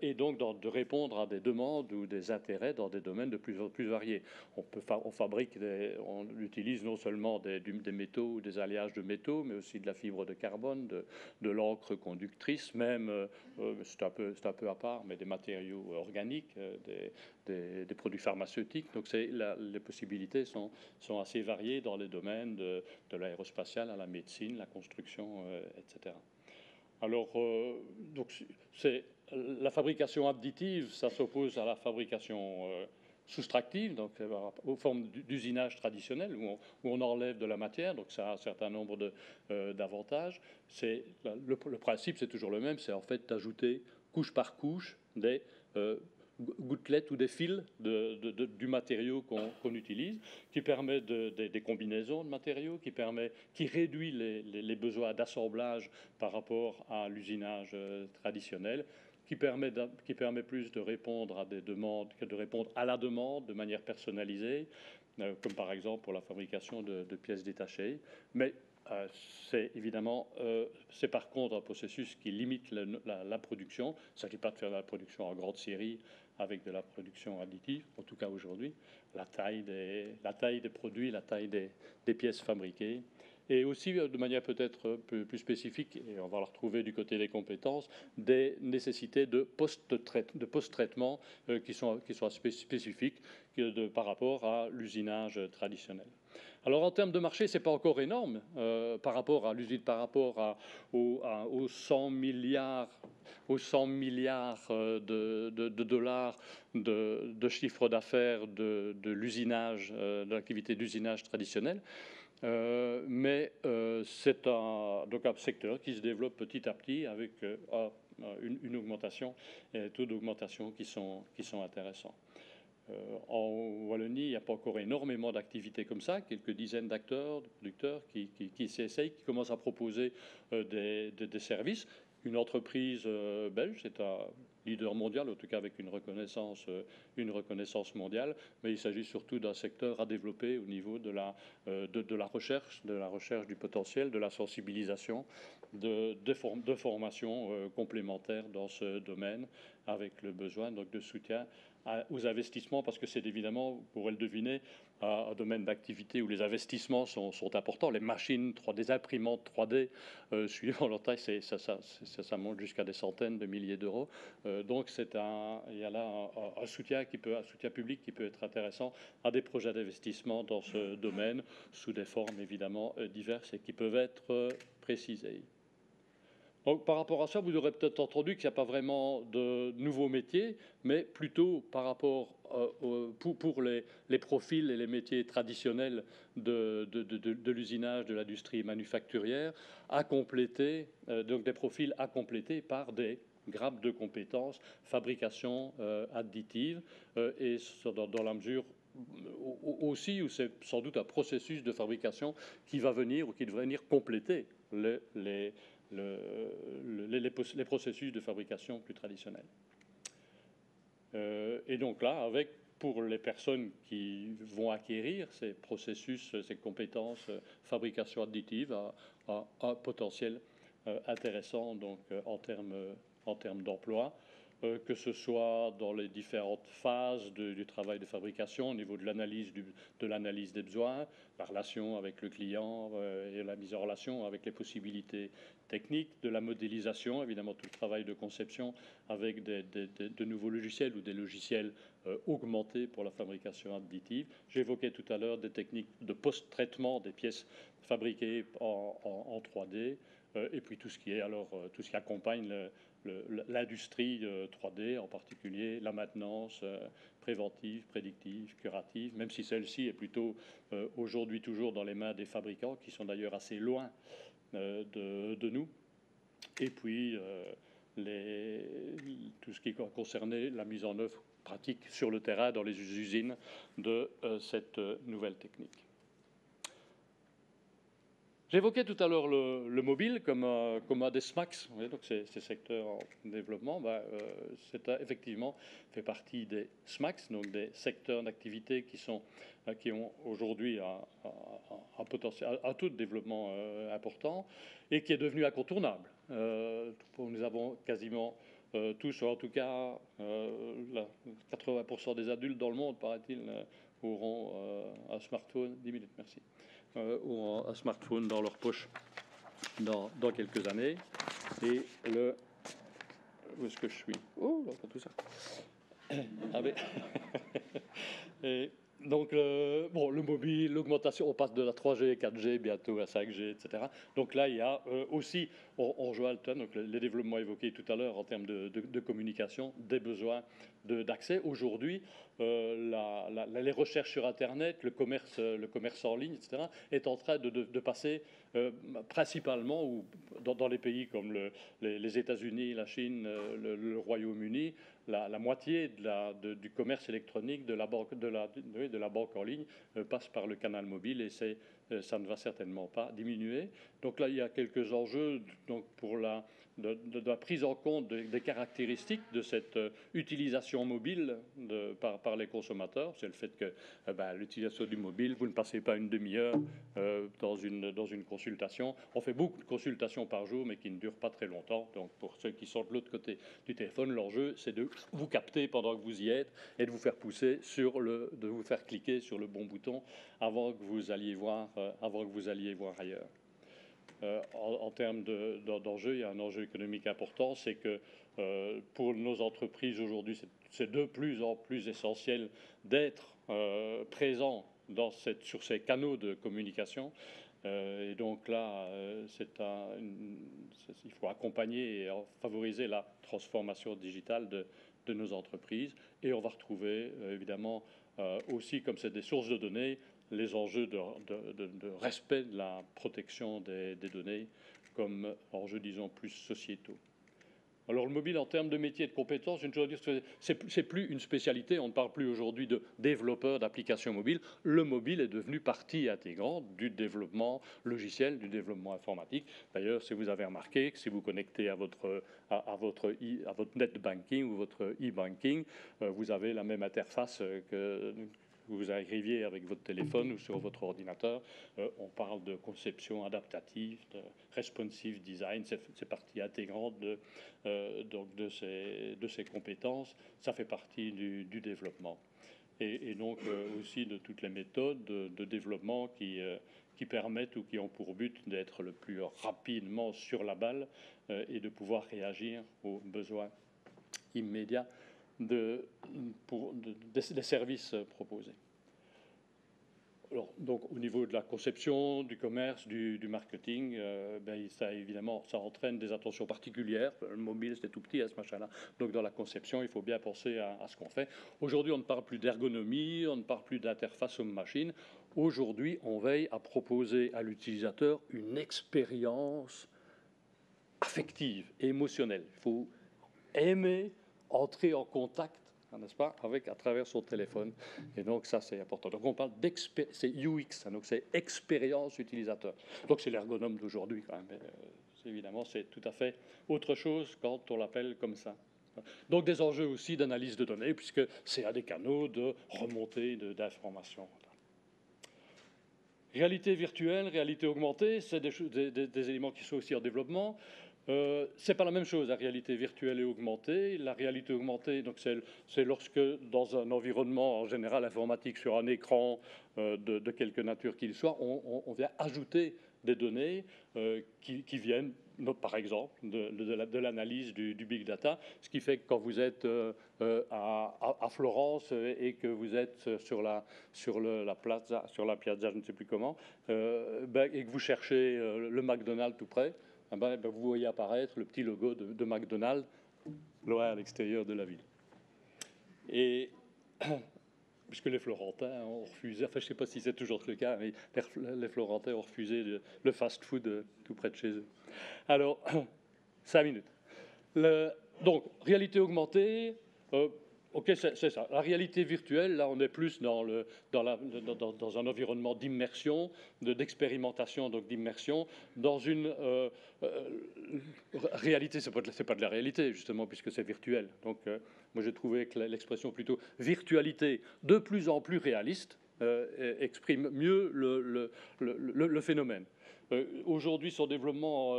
et donc de répondre à des demandes ou des intérêts dans des domaines de plus en plus variés. On utilise non seulement des métaux ou des alliages de métaux, mais aussi de la fibre de carbone, de l'encre conductrice, même, c'est un peu à part, mais des matériaux organiques, des produits pharmaceutiques. Donc les possibilités sont assez variées dans les domaines de l'aérospatial à la médecine, la construction, etc. Alors, donc c'est la fabrication additive, ça s'oppose à la fabrication soustractive, donc aux formes d'usinage traditionnel où on enlève de la matière, donc ça a un certain nombre d'avantages. Le principe, c'est toujours le même, c'est en fait d'ajouter couche par couche des gouttelettes ou des fils du matériau qu'on utilise, qui permet des combinaisons de matériaux, qui réduit les besoins d'assemblage par rapport à l'usinage traditionnel, qui permet plus de répondre à des demandes que de répondre à la demande de manière personnalisée, comme par exemple pour la fabrication de pièces détachées. Mais c'est évidemment, c'est par contre un processus qui limite la production. Il ne s'agit pas de faire de la production en grande série avec de la production additive, en tout cas aujourd'hui, la taille des produits, la taille des pièces fabriquées. Et aussi, de manière peut-être plus spécifique, et on va la retrouver du côté des compétences, des nécessités de post-traitement qui sont spécifiques par rapport à l'usinage traditionnel. Alors en termes de marché, ce n'est pas encore énorme par rapport à l'usine, par rapport aux 100 milliards de dollars de chiffre d'affaires de l'usinage, de l'activité d'usinage traditionnelle. Mais c'est un secteur qui se développe petit à petit avec une augmentation et des taux d'augmentation qui sont intéressants. En Wallonie, il n'y a pas encore énormément d'activités comme ça, quelques dizaines d'acteurs, de producteurs qui s'essayent, qui commencent à proposer des services. Une entreprise belge, c'est un leader mondial, en tout cas avec une reconnaissance mondiale, mais il s'agit surtout d'un secteur à développer au niveau de la recherche du potentiel, de la sensibilisation, de formations complémentaires dans ce domaine, avec le besoin donc, de soutien aux investissements, parce que c'est évidemment, vous pourrez le deviner, un domaine d'activité où les investissements sont importants. Les machines 3D, les imprimantes 3D, suivant leur taille, ça monte jusqu'à des centaines de milliers d'euros. Donc il y a là un soutien public qui peut être intéressant à des projets d'investissement dans ce domaine, sous des formes évidemment diverses et qui peuvent être précisées. Donc, par rapport à ça, vous aurez peut-être entendu qu'il n'y a pas vraiment de nouveaux métiers, mais plutôt par rapport pour les profils et les métiers traditionnels de l'usinage, de l'industrie manufacturière, à compléter, donc des profils à compléter par des grappes de compétences, fabrication additive, et dans la mesure aussi où c'est sans doute un processus de fabrication qui va venir ou qui devrait venir compléter les processus de fabrication plus traditionnels. Et donc là, pour les personnes qui vont acquérir ces processus, ces compétences, fabrication additive, à un potentiel intéressant donc, en termes d'emploi, que ce soit dans les différentes phases du travail de fabrication, au niveau de l'analyse des besoins, la relation avec le client et la mise en relation avec les possibilités techniques, de la modélisation, évidemment tout le travail de conception avec de nouveaux logiciels ou des logiciels augmentés pour la fabrication additive. J'évoquais tout à l'heure des techniques de post-traitement des pièces fabriquées en 3D, et puis tout ce qui accompagne l'industrie 3D, en particulier la maintenance préventive, prédictive, curative, même si celle-ci est plutôt aujourd'hui toujours dans les mains des fabricants, qui sont d'ailleurs assez loin de nous. Et puis tout ce qui concernait la mise en œuvre pratique sur le terrain dans les usines de cette nouvelle technique. J'évoquais tout à l'heure le mobile comme un des SMACs, donc ces secteurs en développement. Effectivement fait partie des SMACs, donc des secteurs d'activité qui ont aujourd'hui un taux de développement important et qui est devenu incontournable. Nous avons quasiment tous, en tout cas 80% des adultes dans le monde, paraît-il, auront un smartphone. 10 minutes, merci. Ou un smartphone dans leur poche dans quelques années. Et où est-ce que je suis? Oh, là, pas tout ça. Ah, mais et donc, le mobile, l'augmentation, on passe de la 3G, 4G, bientôt à 5G, etc. Donc là, il y a aussi, on rejoint donc les développements évoqués tout à l'heure en termes de communication, des besoins d'accès. Aujourd'hui, les recherches sur Internet, le commerce en ligne, etc., est en train de passer principalement dans les pays comme les États-Unis, la Chine, le Royaume-Uni. La moitié du commerce électronique, de la banque en ligne, passe par le canal mobile, et ça ne va certainement pas diminuer. Donc là, il y a quelques enjeux donc, pour de la prise en compte des caractéristiques de cette utilisation mobile par les consommateurs. C'est le fait que l'utilisation du mobile, vous ne passez pas une demi-heure dans une consultation. On fait beaucoup de consultations par jour, mais qui ne durent pas très longtemps. Donc pour ceux qui sont de l'autre côté du téléphone, l'enjeu, c'est de vous capter pendant que vous y êtes et de vous faire pousser de vous faire cliquer sur le bon bouton avant que vous alliez voir ailleurs. En termes d'enjeux, il y a un enjeu économique important, c'est que pour nos entreprises aujourd'hui, c'est de plus en plus essentiel d'être présent sur ces canaux de communication. Et donc là, il faut accompagner et favoriser la transformation digitale de nos entreprises. Et on va retrouver évidemment aussi, comme c'est des sources de données, les enjeux de respect de la protection des données comme enjeux, disons, plus sociétaux. Alors le mobile, en termes de métier et de compétences, une chose à dire, c'est plus une spécialité. On ne parle plus aujourd'hui de développeur d'applications mobiles. Le mobile est devenu partie intégrante du développement logiciel, du développement informatique. D'ailleurs, si vous avez remarqué que si vous connectez à votre net banking ou votre e-banking, vous avez la même interface que vous arriviez avec votre téléphone ou sur votre ordinateur. On parle de conception adaptative, de responsive design, c'est partie intégrante donc de ces compétences. Ça fait partie du développement. Et donc aussi de toutes les méthodes de développement qui permettent ou qui ont pour but d'être le plus rapidement sur la balle et de pouvoir réagir aux besoins immédiats des services proposés. Alors, donc, au niveau de la conception, du commerce, du marketing, ça, évidemment, ça entraîne des attentions particulières. Le mobile, c'était tout petit, ce machin-là. Donc, dans la conception, il faut bien penser à ce qu'on fait. Aujourd'hui, on ne parle plus d'ergonomie, on ne parle plus d'interface homme-machine. Aujourd'hui, on veille à proposer à l'utilisateur une expérience affective et émotionnelle. Il faut aimer entrer en contact, n'est-ce pas, à travers son téléphone. Et donc, ça, c'est important. Donc, on parle c'est UX, donc c'est expérience utilisateur. Donc, c'est l'ergonome d'aujourd'hui, quand même. Évidemment, c'est tout à fait autre chose quand on l'appelle comme ça. Donc, des enjeux aussi d'analyse de données, puisque c'est un des canaux de remontée d'informations. Réalité virtuelle, réalité augmentée, c'est des éléments qui sont aussi en développement. C'est pas la même chose, la réalité virtuelle et augmentée. La réalité augmentée, donc c'est lorsque, dans un environnement en général informatique, sur un écran de quelque nature qu'il soit, on vient ajouter des données qui viennent, par exemple, de l'analyse du big data, ce qui fait que quand vous êtes à Florence et que vous êtes sur la piazza, je ne sais plus comment, et que vous cherchez le McDonald's tout près, vous voyez apparaître le petit logo de McDonald's loin à l'extérieur de la ville. Et puisque les Florentins ont refusé, enfin je ne sais pas si c'est toujours le cas, mais les Florentins ont refusé le fast-food tout près de chez eux. Alors, 5 minutes. Donc, réalité augmentée, ok, c'est ça. La réalité virtuelle, là, on est plus dans un environnement d'immersion, d'expérimentation, donc d'immersion, dans une réalité, c'est pas de la réalité, justement, puisque c'est virtuel. Donc, moi, j'ai trouvé que l'expression plutôt virtualité de plus en plus réaliste exprime mieux le phénomène. Aujourd'hui, son développement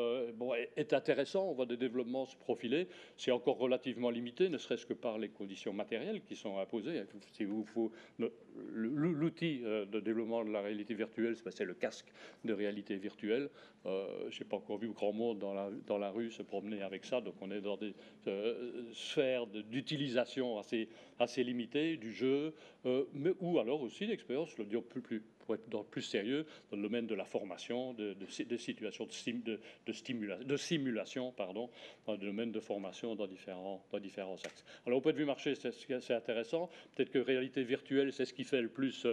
est intéressant. On voit des développements se profiler. C'est encore relativement limité, ne serait-ce que par les conditions matérielles qui sont imposées. L'outil de développement de la réalité virtuelle, c'est le casque de réalité virtuelle. Je n'ai pas encore vu grand monde dans la rue se promener avec ça. Donc, on est dans des sphères d'utilisation assez limitées du jeu, ou alors aussi l'expérience, je le dis pour être plus sérieux, dans le domaine de la formation, des situations de simulation, pardon, dans le domaine de formation dans différents axes. Alors, au point de vue marché, c'est intéressant. Peut-être que réalité virtuelle, c'est ce qui fait le plus,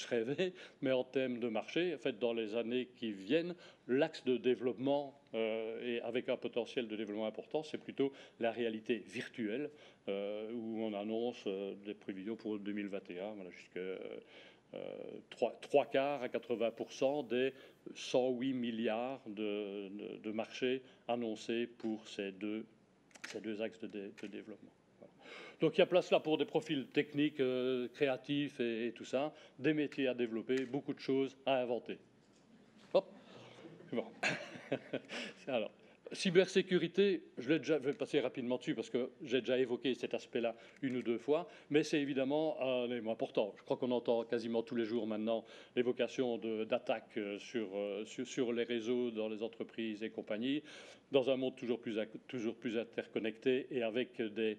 rêver, mais en termes de marché, en fait, dans les années qui viennent, l'axe de développement, et avec un potentiel de développement important, c'est plutôt la réalité virtuelle, où on annonce des prévisions pour 2021, voilà, jusqu'à 3 quarts à 80% des 108 milliards de marchés annoncés pour ces deux axes de développement. Voilà. Donc il y a place là pour des profils techniques, créatifs et tout ça, des métiers à développer, beaucoup de choses à inventer. Hop. Bon. Alors, cybersécurité, je vais passer rapidement dessus parce que j'ai déjà évoqué cet aspect-là 1 ou 2 fois, mais c'est évidemment un élément important. Je crois qu'on entend quasiment tous les jours maintenant l'évocation d'attaques sur les réseaux, dans les entreprises et compagnie, dans un monde toujours plus interconnecté et avec des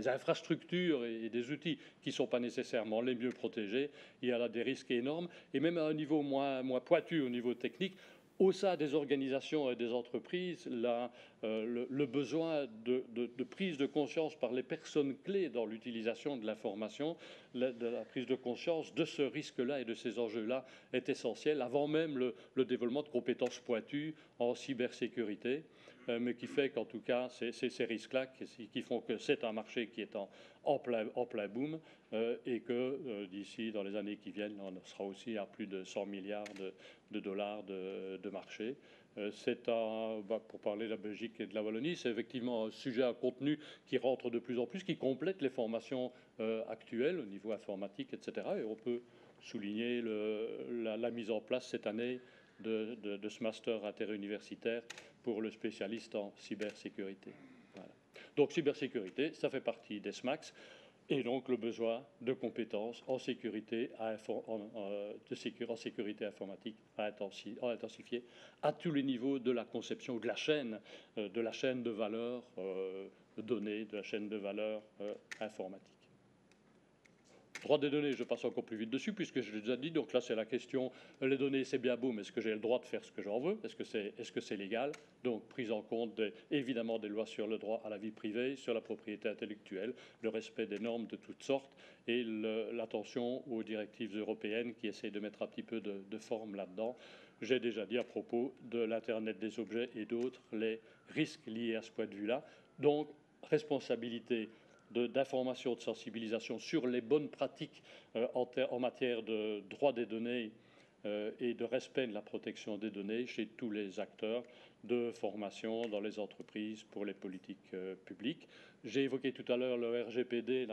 infrastructures et des outils qui ne sont pas nécessairement les mieux protégés. Il y a là des risques énormes, et même à un niveau moins pointu, au niveau technique, au sein des organisations et des entreprises, le besoin de prise de conscience par les personnes clés dans l'utilisation de l'information, de la prise de conscience de ce risque-là et de ces enjeux-là est essentiel, avant même le développement de compétences pointues en cybersécurité, mais qui fait qu'en tout cas, c'est ces risques-là qui font que c'est un marché qui est en plein boom, et que d'ici, dans les années qui viennent, on sera aussi à plus de 100 milliards de dollars de marché. Pour parler de la Belgique et de la Wallonie, c'est effectivement un sujet à contenu qui rentre de plus en plus, qui complète les formations actuelles au niveau informatique, etc. Et on peut souligner la mise en place cette année de ce master interuniversitaire pour le spécialiste en cybersécurité. Voilà. Donc cybersécurité, ça fait partie des SMACS. Et donc le besoin de compétences en sécurité, en sécurité informatique à intensifier à tous les niveaux de la conception de la chaîne de valeur données, de la chaîne de valeur informatique. Droit des données, je passe encore plus vite dessus, puisque je l'ai déjà dit. Donc là, c'est la question, les données, c'est bien beau, mais est-ce que j'ai le droit de faire ce que j'en veux? Est-ce que c'est légal? Donc, prise en compte, évidemment, des lois sur le droit à la vie privée, sur la propriété intellectuelle, le respect des normes de toutes sortes, et l'attention aux directives européennes qui essayent de mettre un petit peu de forme là-dedans. J'ai déjà dit à propos de l'Internet des objets et d'autres, les risques liés à ce point de vue-là. Donc, responsabilité d'information, de sensibilisation sur les bonnes pratiques en matière de droit des données et de respect de la protection des données chez tous les acteurs de formation dans les entreprises pour les politiques publiques. J'ai évoqué tout à l'heure le RGPD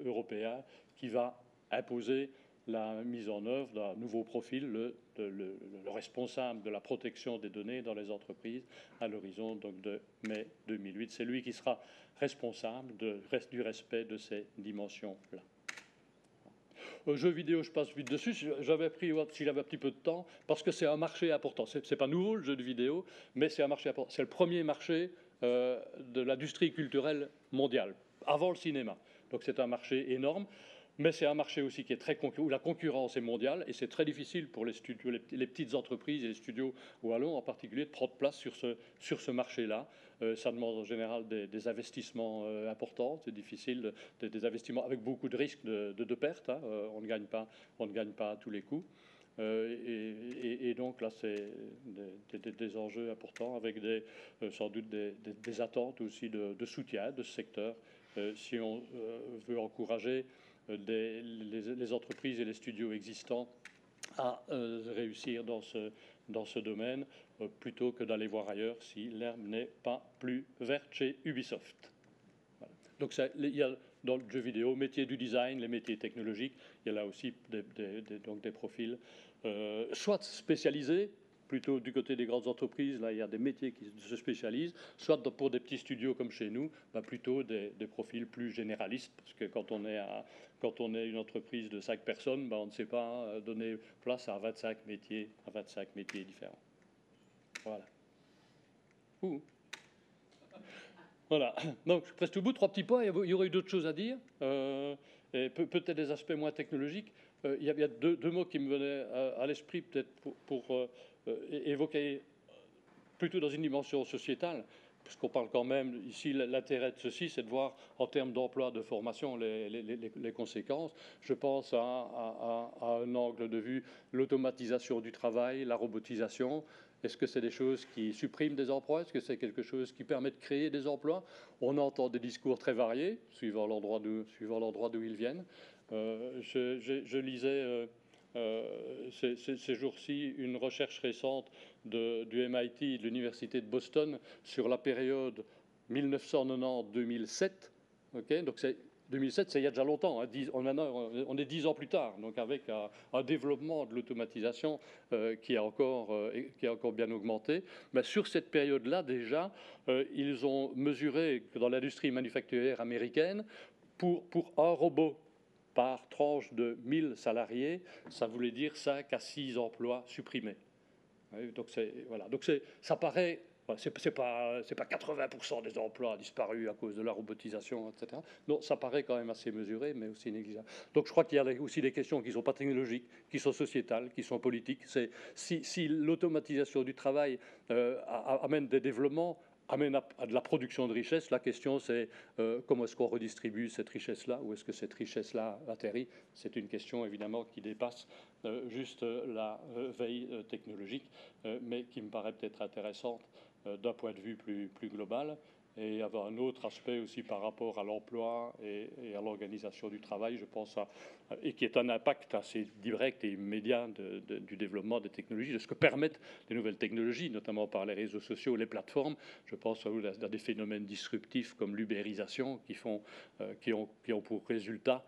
européen qui va imposer la mise en œuvre d'un nouveau profil, le responsable de la protection des données dans les entreprises à l'horizon de mai 2008. C'est lui qui sera responsable du respect de ces dimensions-là. Jeux vidéo, je passe vite dessus. J'avais pris, s'il avait un petit peu de temps, parce que c'est un marché important. C'est pas nouveau, le jeu de vidéo, mais c'est un marché important. C'est le premier marché de l'industrie culturelle mondiale, avant le cinéma. Donc c'est un marché énorme. Mais c'est un marché aussi qui est où la concurrence est mondiale, et c'est très difficile pour les studios, les petites entreprises et les studios wallons en particulier de prendre place sur ce marché-là. Ça demande en général des investissements importants, c'est difficile, des investissements avec beaucoup de risques de pertes. Hein. On ne gagne pas à tous les coups. Et donc là, c'est des enjeux importants avec sans doute des attentes aussi de soutien de ce secteur si on veut encourager les entreprises et les studios existants à réussir dans ce domaine, plutôt que d'aller voir ailleurs si l'herbe n'est pas plus verte chez Ubisoft. Voilà. Donc il y a dans le jeu vidéo, métier du design, les métiers technologiques, il y a là aussi donc des profils, soit spécialisés, plutôt du côté des grandes entreprises, là il y a des métiers qui se spécialisent, soit pour des petits studios comme chez nous, plutôt des profils plus généralistes, parce que quand on est une entreprise de 5 personnes, on ne sait pas donner place à 25 métiers différents. Voilà. Voilà. Donc, je suis presque au bout. 3 petits points. Il y aurait eu d'autres choses à dire. Et peut-être des aspects moins technologiques. Il y a deux mots qui me venaient à l'esprit, peut-être pour évoquer plutôt dans une dimension sociétale, puisqu'on parle quand même, ici, l'intérêt de ceci, c'est de voir en termes d'emploi, de formation, les conséquences. Je pense à un angle de vue, l'automatisation du travail, la robotisation. Est-ce que c'est des choses qui suppriment des emplois? Est-ce que c'est quelque chose qui permet de créer des emplois? On entend des discours très variés, suivant l'endroit d'où ils viennent. Je lisais ces jours-ci une recherche récente du MIT, de l'Université de Boston, sur la période 1990-2007. Okay, donc 2007, c'est il y a déjà longtemps. Hein, on est 10 ans plus tard, donc avec un développement de l'automatisation qui a encore bien augmenté. Mais sur cette période-là, déjà, ils ont mesuré que dans l'industrie manufacturière américaine, pour un robot par tranche de 1000 salariés, ça voulait dire 5 à 6 emplois supprimés. Donc, voilà. Donc ça paraît C'est pas 80% des emplois disparus à cause de la robotisation, etc. Non, ça paraît quand même assez mesuré, mais aussi négligeable. Donc je crois qu'il y a aussi des questions qui ne sont pas technologiques, qui sont sociétales, qui sont politiques. Si l'automatisation du travail amène des développements, amène à de la production de richesse, la question c'est comment est-ce qu'on redistribue cette richesse-là, où est-ce que cette richesse-là atterrit. C'est une question évidemment qui dépasse juste la veille technologique, mais qui me paraît peut-être intéressante d'un point de vue plus global, et avoir un autre aspect aussi par rapport à l'emploi et à l'organisation du travail, je pense, et qui est un impact assez direct et immédiat du développement des technologies, de ce que permettent les nouvelles technologies, notamment par les réseaux sociaux, les plateformes. Je pense à des phénomènes disruptifs comme l'ubérisation qui ont pour résultat,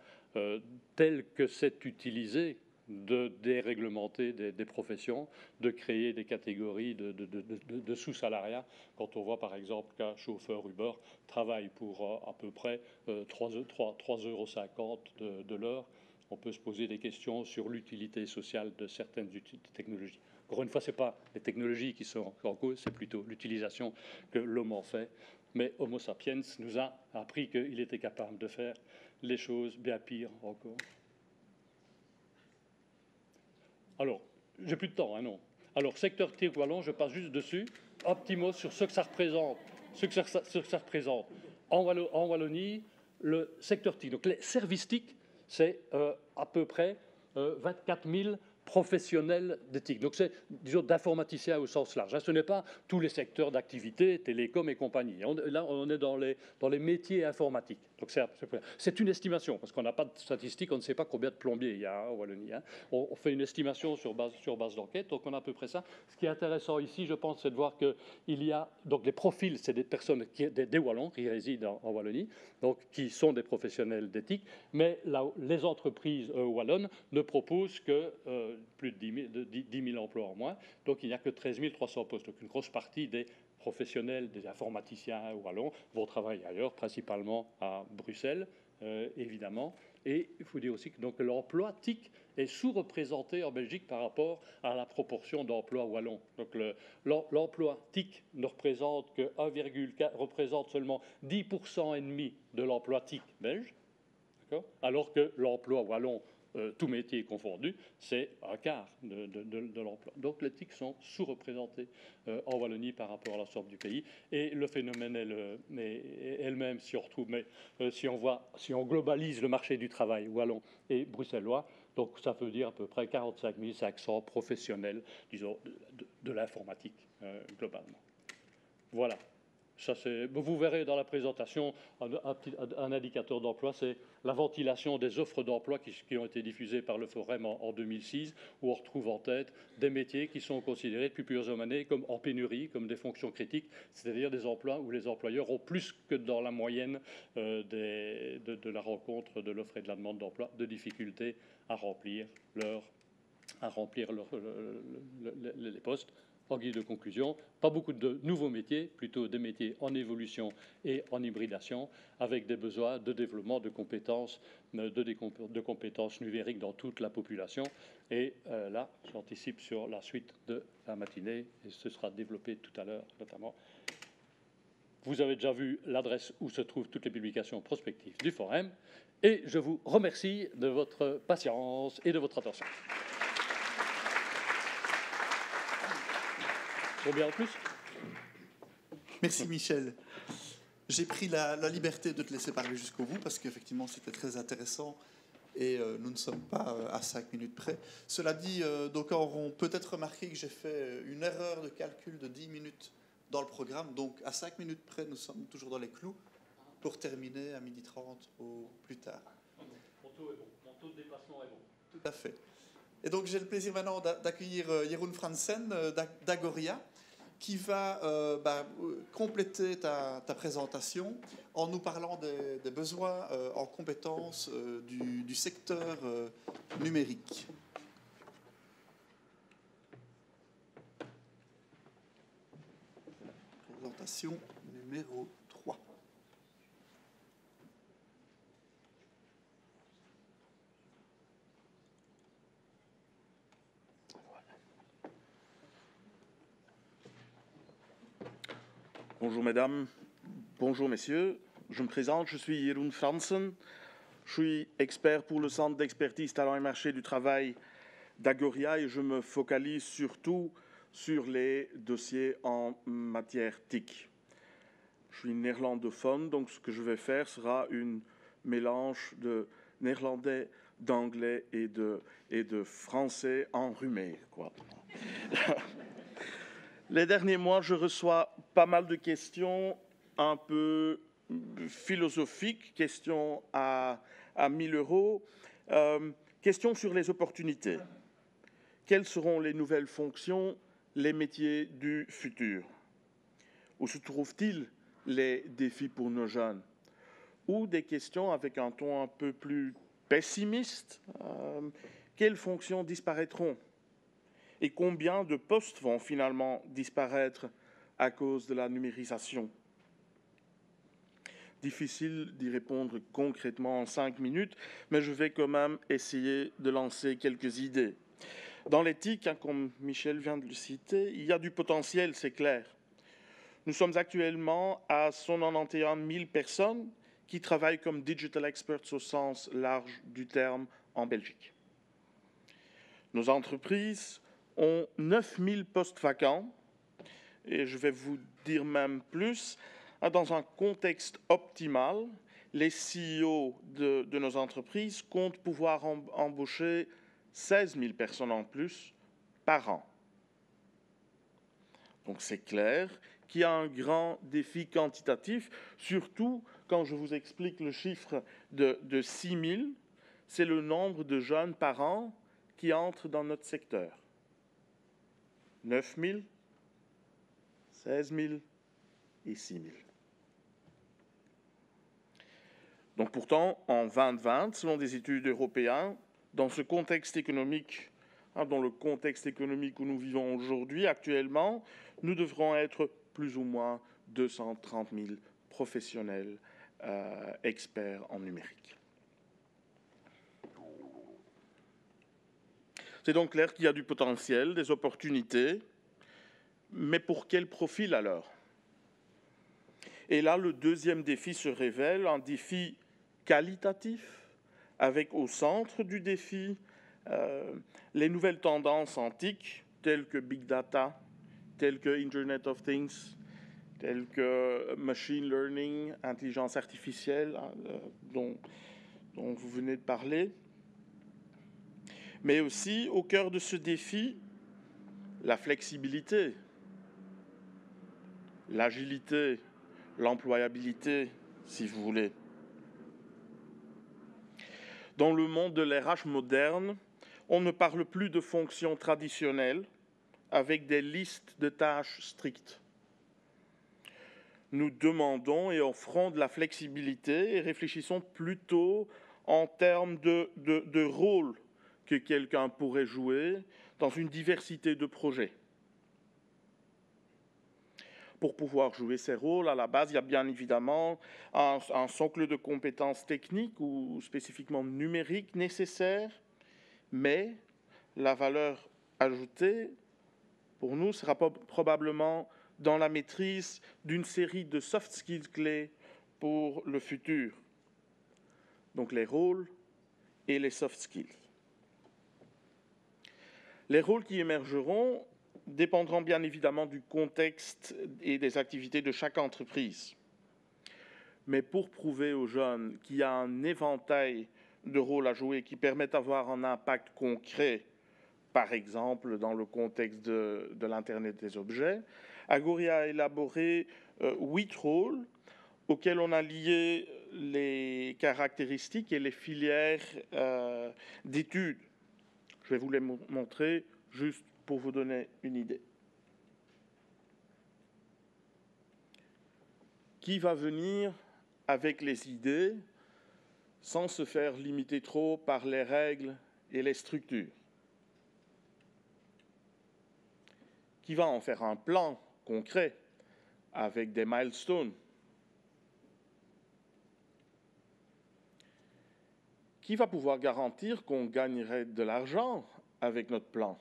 tel que c'est utilisé, de déréglementer des professions, de créer des catégories de sous-salariat. Quand on voit par exemple qu'un chauffeur Uber travaille pour à peu près 3,50 € de l'heure, on peut se poser des questions sur l'utilité sociale de certaines technologies. Encore une fois, ce n'est pas les technologies qui sont en cause, c'est plutôt l'utilisation que l'homme en fait. Mais Homo sapiens nous a appris qu'il était capable de faire les choses bien pires encore. Alors, j'ai plus de temps, hein, non. Alors, secteur TIC wallon, je passe juste dessus. Un petit mot sur ce que ça représente. Ce que ça représente. En Wallonie, le secteur TIC, donc les services TIC, c'est à peu près 24 000 professionnels de TIC. Donc c'est, disons, d'informaticiens au sens large. Ce n'est pas tous les secteurs d'activité, télécom et compagnie. Là, on est dans les métiers informatiques. Donc c'est une estimation, parce qu'on n'a pas de statistiques, on ne sait pas combien de plombiers il y a en Wallonie. Hein. On fait une estimation sur base d'enquête, donc on a à peu près ça. Ce qui est intéressant ici, je pense, c'est de voir qu'il y a, donc les profils, c'est des personnes, des Wallons qui résident en Wallonie, donc qui sont des professionnels d'éthique, mais là, les entreprises wallonnes ne proposent que plus de 10 000 emplois en moins, donc il n'y a que 13 300 postes. Donc une grosse partie des professionnels, des informaticiens wallons vont travailler ailleurs, principalement à Bruxelles, évidemment. Et il faut dire aussi que donc, l'emploi TIC est sous-représenté en Belgique par rapport à la proportion d'emplois wallons. Donc l'emploi TIC ne représente que 1,4, représente seulement 10% et demi de l'emploi TIC belge, alors que l'emploi wallon, tout métier confondu, c'est un quart de l'emploi. Donc les TIC sont sous-représentés en Wallonie par rapport à l'ensemble du pays. Et le phénomène est elle-même, si on retrouve, mais si on globalise le marché du travail wallon et bruxellois, donc ça veut dire à peu près 45 500 professionnels, disons, de l'informatique globalement. Voilà. Ça, vous verrez dans la présentation un indicateur d'emploi, c'est la ventilation des offres d'emploi qui ont été diffusées par le Forum en 2006, où on retrouve en tête des métiers qui sont considérés depuis plusieurs années comme en pénurie, comme des fonctions critiques, c'est-à-dire des emplois où les employeurs ont plus que dans la moyenne de la rencontre de l'offre et de la demande d'emploi, de difficultés à remplir les postes. En guise de conclusion, pas beaucoup de nouveaux métiers, plutôt des métiers en évolution et en hybridation, avec des besoins de développement de compétences, de compétences numériques dans toute la population. Et là, j'anticipe sur la suite de la matinée, et ce sera développé tout à l'heure notamment. Vous avez déjà vu l'adresse où se trouvent toutes les publications prospectives du Forum, et je vous remercie de votre patience et de votre attention. Combien en plus? Merci Michel. J'ai pris la liberté de te laisser parler jusqu'au bout parce qu'effectivement c'était très intéressant et nous ne sommes pas à 5 minutes près. Cela dit, d'aucuns auront peut-être remarqué que j'ai fait une erreur de calcul de 10 minutes dans le programme. Donc à 5 minutes près, nous sommes toujours dans les clous pour terminer à 12h30 au plus tard. Mon taux est bon. Mon taux de dépassement est bon. Tout à fait. Et donc j'ai le plaisir maintenant d'accueillir Jeroen Fransen d'Agoria, qui va compléter ta présentation en nous parlant des besoins en compétences du secteur numérique. Présentation numéro 3. Bonjour mesdames, bonjour messieurs. Je me présente, je suis Jeroen Fransen. Je suis expert pour le Centre d'expertise talent et marché du travail d'Agoria et je me focalise surtout sur les dossiers en matière TIC. Je suis néerlandophone, donc ce que je vais faire sera un mélange de néerlandais, d'anglais et de français enrhumé, quoi. Les derniers mois, je reçois pas mal de questions un peu philosophiques, questions à 1000 euros, questions sur les opportunités. Quelles seront les nouvelles fonctions, les métiers du futur? Où se trouvent-ils les défis pour nos jeunes? Ou des questions avec un ton un peu plus pessimiste. Quelles fonctions disparaîtront? Et combien de postes vont finalement disparaître à cause de la numérisation? Difficile d'y répondre concrètement en 5 minutes, mais je vais quand même essayer de lancer quelques idées. Dans l'éthique, comme Michel vient de le citer, il y a du potentiel, c'est clair. Nous sommes actuellement à 191 000 personnes qui travaillent comme digital experts au sens large du terme en Belgique. Nos entreprises ont 9 000 postes vacants, et je vais vous dire même plus, dans un contexte optimal, les CEO de nos entreprises comptent pouvoir embaucher 16 000 personnes en plus par an. Donc c'est clair qu'il y a un grand défi quantitatif, surtout quand je vous explique le chiffre de 6 000, c'est le nombre de jeunes par an qui entrent dans notre secteur. 9 000, 16 000 et 6 000. Donc pourtant, en 2020, selon des études européennes, dans ce contexte économique, dans le contexte économique où nous vivons aujourd'hui, actuellement, nous devrons être plus ou moins 230 000 professionnels experts en numérique. C'est donc clair qu'il y a du potentiel, des opportunités, mais pour quel profil alors? Et là, le deuxième défi se révèle un défi qualitatif, avec au centre du défi les nouvelles tendances en TIC, telles que Big Data, telles que Internet of Things, telles que Machine Learning, intelligence artificielle, dont vous venez de parler. Mais aussi, au cœur de ce défi, la flexibilité, l'agilité, l'employabilité, si vous voulez. Dans le monde de l'RH moderne, on ne parle plus de fonctions traditionnelles avec des listes de tâches strictes. Nous demandons et offrons de la flexibilité et réfléchissons plutôt en termes de rôle que quelqu'un pourrait jouer dans une diversité de projets. Pour pouvoir jouer ces rôles, à la base, il y a bien évidemment un socle de compétences techniques ou spécifiquement numériques nécessaires, mais la valeur ajoutée, pour nous, sera probablement dans la maîtrise d'une série de soft skills clés pour le futur. Donc les rôles et les soft skills. Les rôles qui émergeront dépendront bien évidemment du contexte et des activités de chaque entreprise. Mais pour prouver aux jeunes qu'il y a un éventail de rôles à jouer qui permettent d'avoir un impact concret, par exemple dans le contexte de l'Internet des objets, Agoria a élaboré 8 rôles auxquels on a lié les caractéristiques et les filières d'études. Je vais vous les montrer juste pour vous donner une idée. Qui va venir avec les idées sans se faire limiter trop par les règles et les structures? Qui va en faire un plan concret avec des milestones? Qui va pouvoir garantir qu'on gagnerait de l'argent avec notre plan?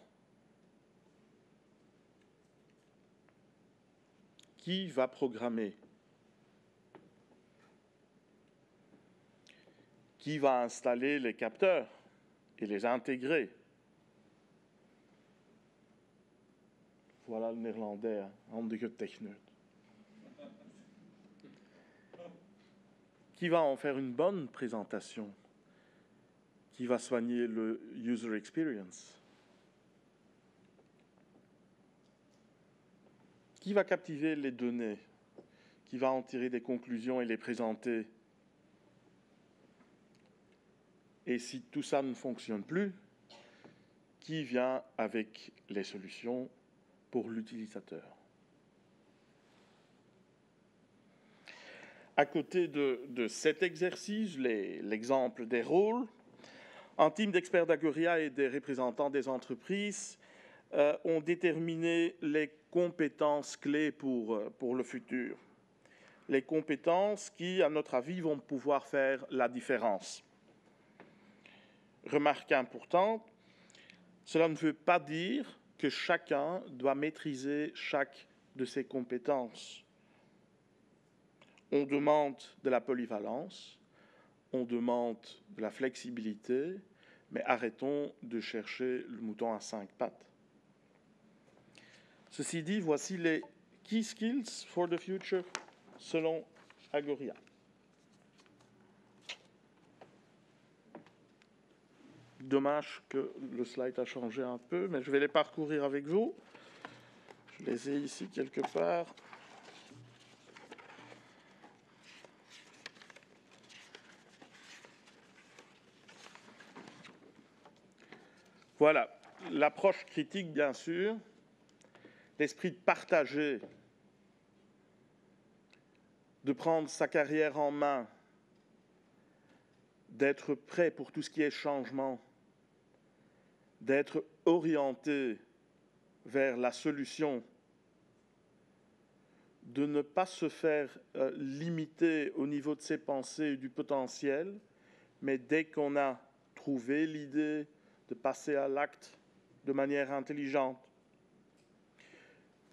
qui va programmer? Qui va installer les capteurs et les intégrer? Voilà le néerlandais, hein, handige techneut. Qui va en faire une bonne présentation? Qui va soigner le user experience? Qui va captiver les données? Qui va en tirer des conclusions et les présenter? Et si tout ça ne fonctionne plus, qui vient avec les solutions pour l'utilisateur? À côté de cet exercice, l'exemple des rôles, un team d'experts d'Agoria et des représentants des entreprises ont déterminé les compétences clés pour le futur. Les compétences qui, à notre avis, vont pouvoir faire la différence. Remarque importante, cela ne veut pas dire que chacun doit maîtriser chaque de ces compétences. On demande de la polyvalence, on demande de la flexibilité, mais arrêtons de chercher le mouton à 5 pattes. Ceci dit, voici les Key Skills for the Future selon Agoria. Dommage que le slide a changé un peu, mais je vais les parcourir avec vous. Je les ai ici quelque part. Voilà, l'approche critique, bien sûr, l'esprit de partager, de prendre sa carrière en main, d'être prêt pour tout ce qui est changement, d'être orienté vers la solution, de ne pas se faire limiter au niveau de ses pensées et du potentiel, mais dès qu'on a trouvé l'idée, de passer à l'acte de manière intelligente.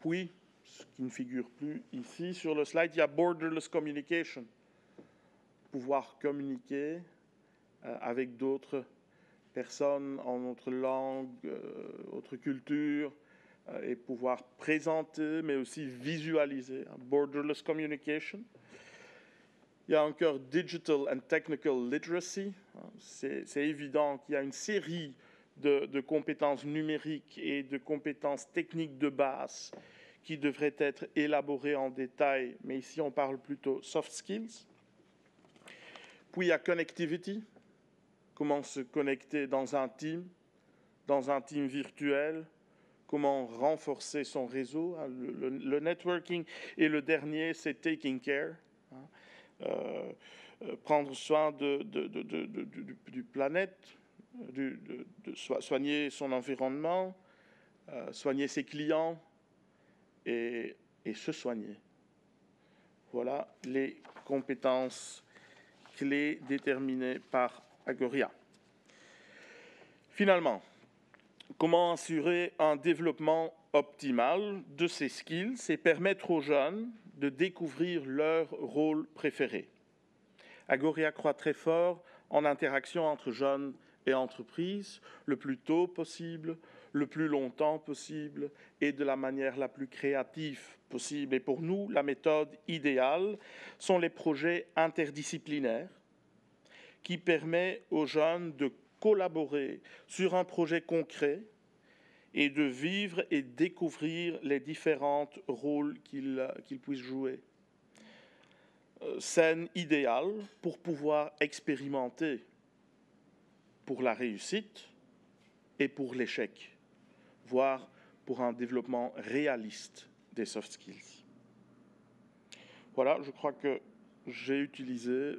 Puis, ce qui ne figure plus ici sur le slide, il y a borderless communication. Pouvoir communiquer avec d'autres personnes en autre langue, autre culture, et pouvoir présenter, mais aussi visualiser. Borderless communication. Il y a encore digital and technical literacy. C'est évident qu'il y a une série de compétences numériques et de compétences techniques de base qui devraient être élaborées en détail, mais ici on parle plutôt soft skills. Puis il y a connectivity, comment se connecter dans un team virtuel, comment renforcer son réseau, le networking. Et le dernier, c'est taking care, prendre soin du planète, soigner son environnement, soigner ses clients et se soigner. Voilà les compétences clés déterminées par Agoria. Finalement, comment assurer un développement optimal de ces skills et permettre aux jeunes de découvrir leur rôle préféré? Agoria croit très fort en interaction entre jeunes et entreprises le plus tôt possible, le plus longtemps possible et de la manière la plus créative possible. Et pour nous, la méthode idéale sont les projets interdisciplinaires qui permettent aux jeunes de collaborer sur un projet concret et de vivre et découvrir les différents rôles qu'ils puissent jouer. Scène idéale pour pouvoir expérimenter pour la réussite et pour l'échec, voire pour un développement réaliste des soft skills. Voilà, je crois que j'ai utilisé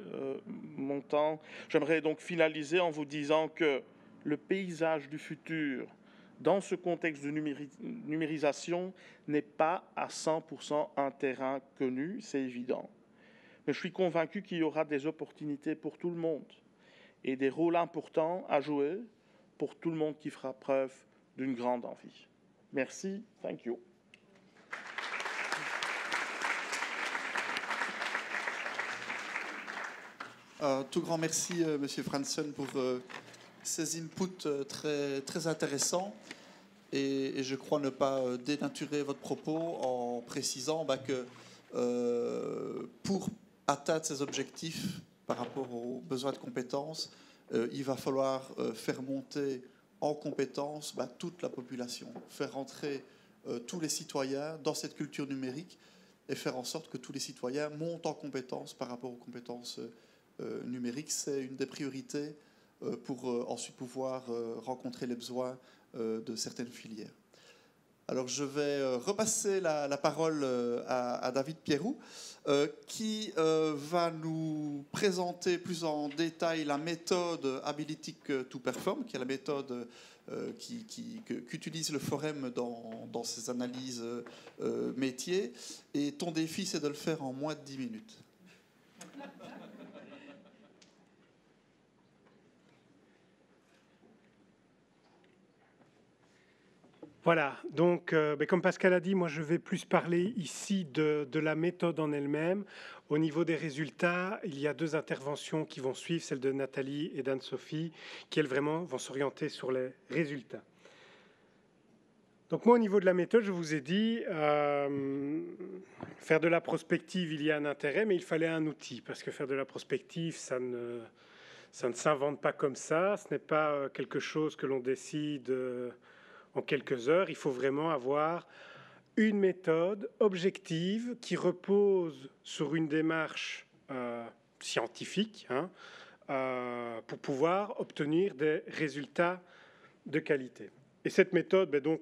mon temps. J'aimerais donc finaliser en vous disant que le paysage du futur, dans ce contexte de numérisation, n'est pas à 100% un terrain connu, c'est évident. Mais je suis convaincu qu'il y aura des opportunités pour tout le monde et des rôles importants à jouer pour tout le monde qui fera preuve d'une grande envie. Merci, thank you. Un tout grand merci, Monsieur Franssen, pour ces inputs très, très intéressants. Et je crois ne pas dénaturer votre propos en précisant que pour atteindre ces objectifs par rapport aux besoins de compétences, il va falloir faire monter en compétences toute la population, faire rentrer tous les citoyens dans cette culture numérique et faire en sorte que tous les citoyens montent en compétences par rapport aux compétences numériques. C'est une des priorités pour ensuite pouvoir rencontrer les besoins de certaines filières. Alors je vais repasser la parole à David Pierroux qui va nous présenter plus en détail la méthode Abilitic to Perform, qui est la méthode qu'utilise le Forum dans ses analyses métiers. Et ton défi, c'est de le faire en moins de 10 minutes. Voilà, donc comme Pascal a dit, moi je vais plus parler ici de la méthode en elle-même. Au niveau des résultats, il y a 2 interventions qui vont suivre, celle de Nathalie et d'Anne-Sophie, qui elles vraiment vont s'orienter sur les résultats. Donc moi au niveau de la méthode, je vous ai dit, faire de la prospective, il y a un intérêt, mais il fallait un outil, parce que faire de la prospective, ça ne s'invente pas comme ça, ce n'est pas quelque chose que l'on décide en quelques heures. Il faut vraiment avoir une méthode objective qui repose sur une démarche scientifique pour pouvoir obtenir des résultats de qualité. Et cette méthode, donc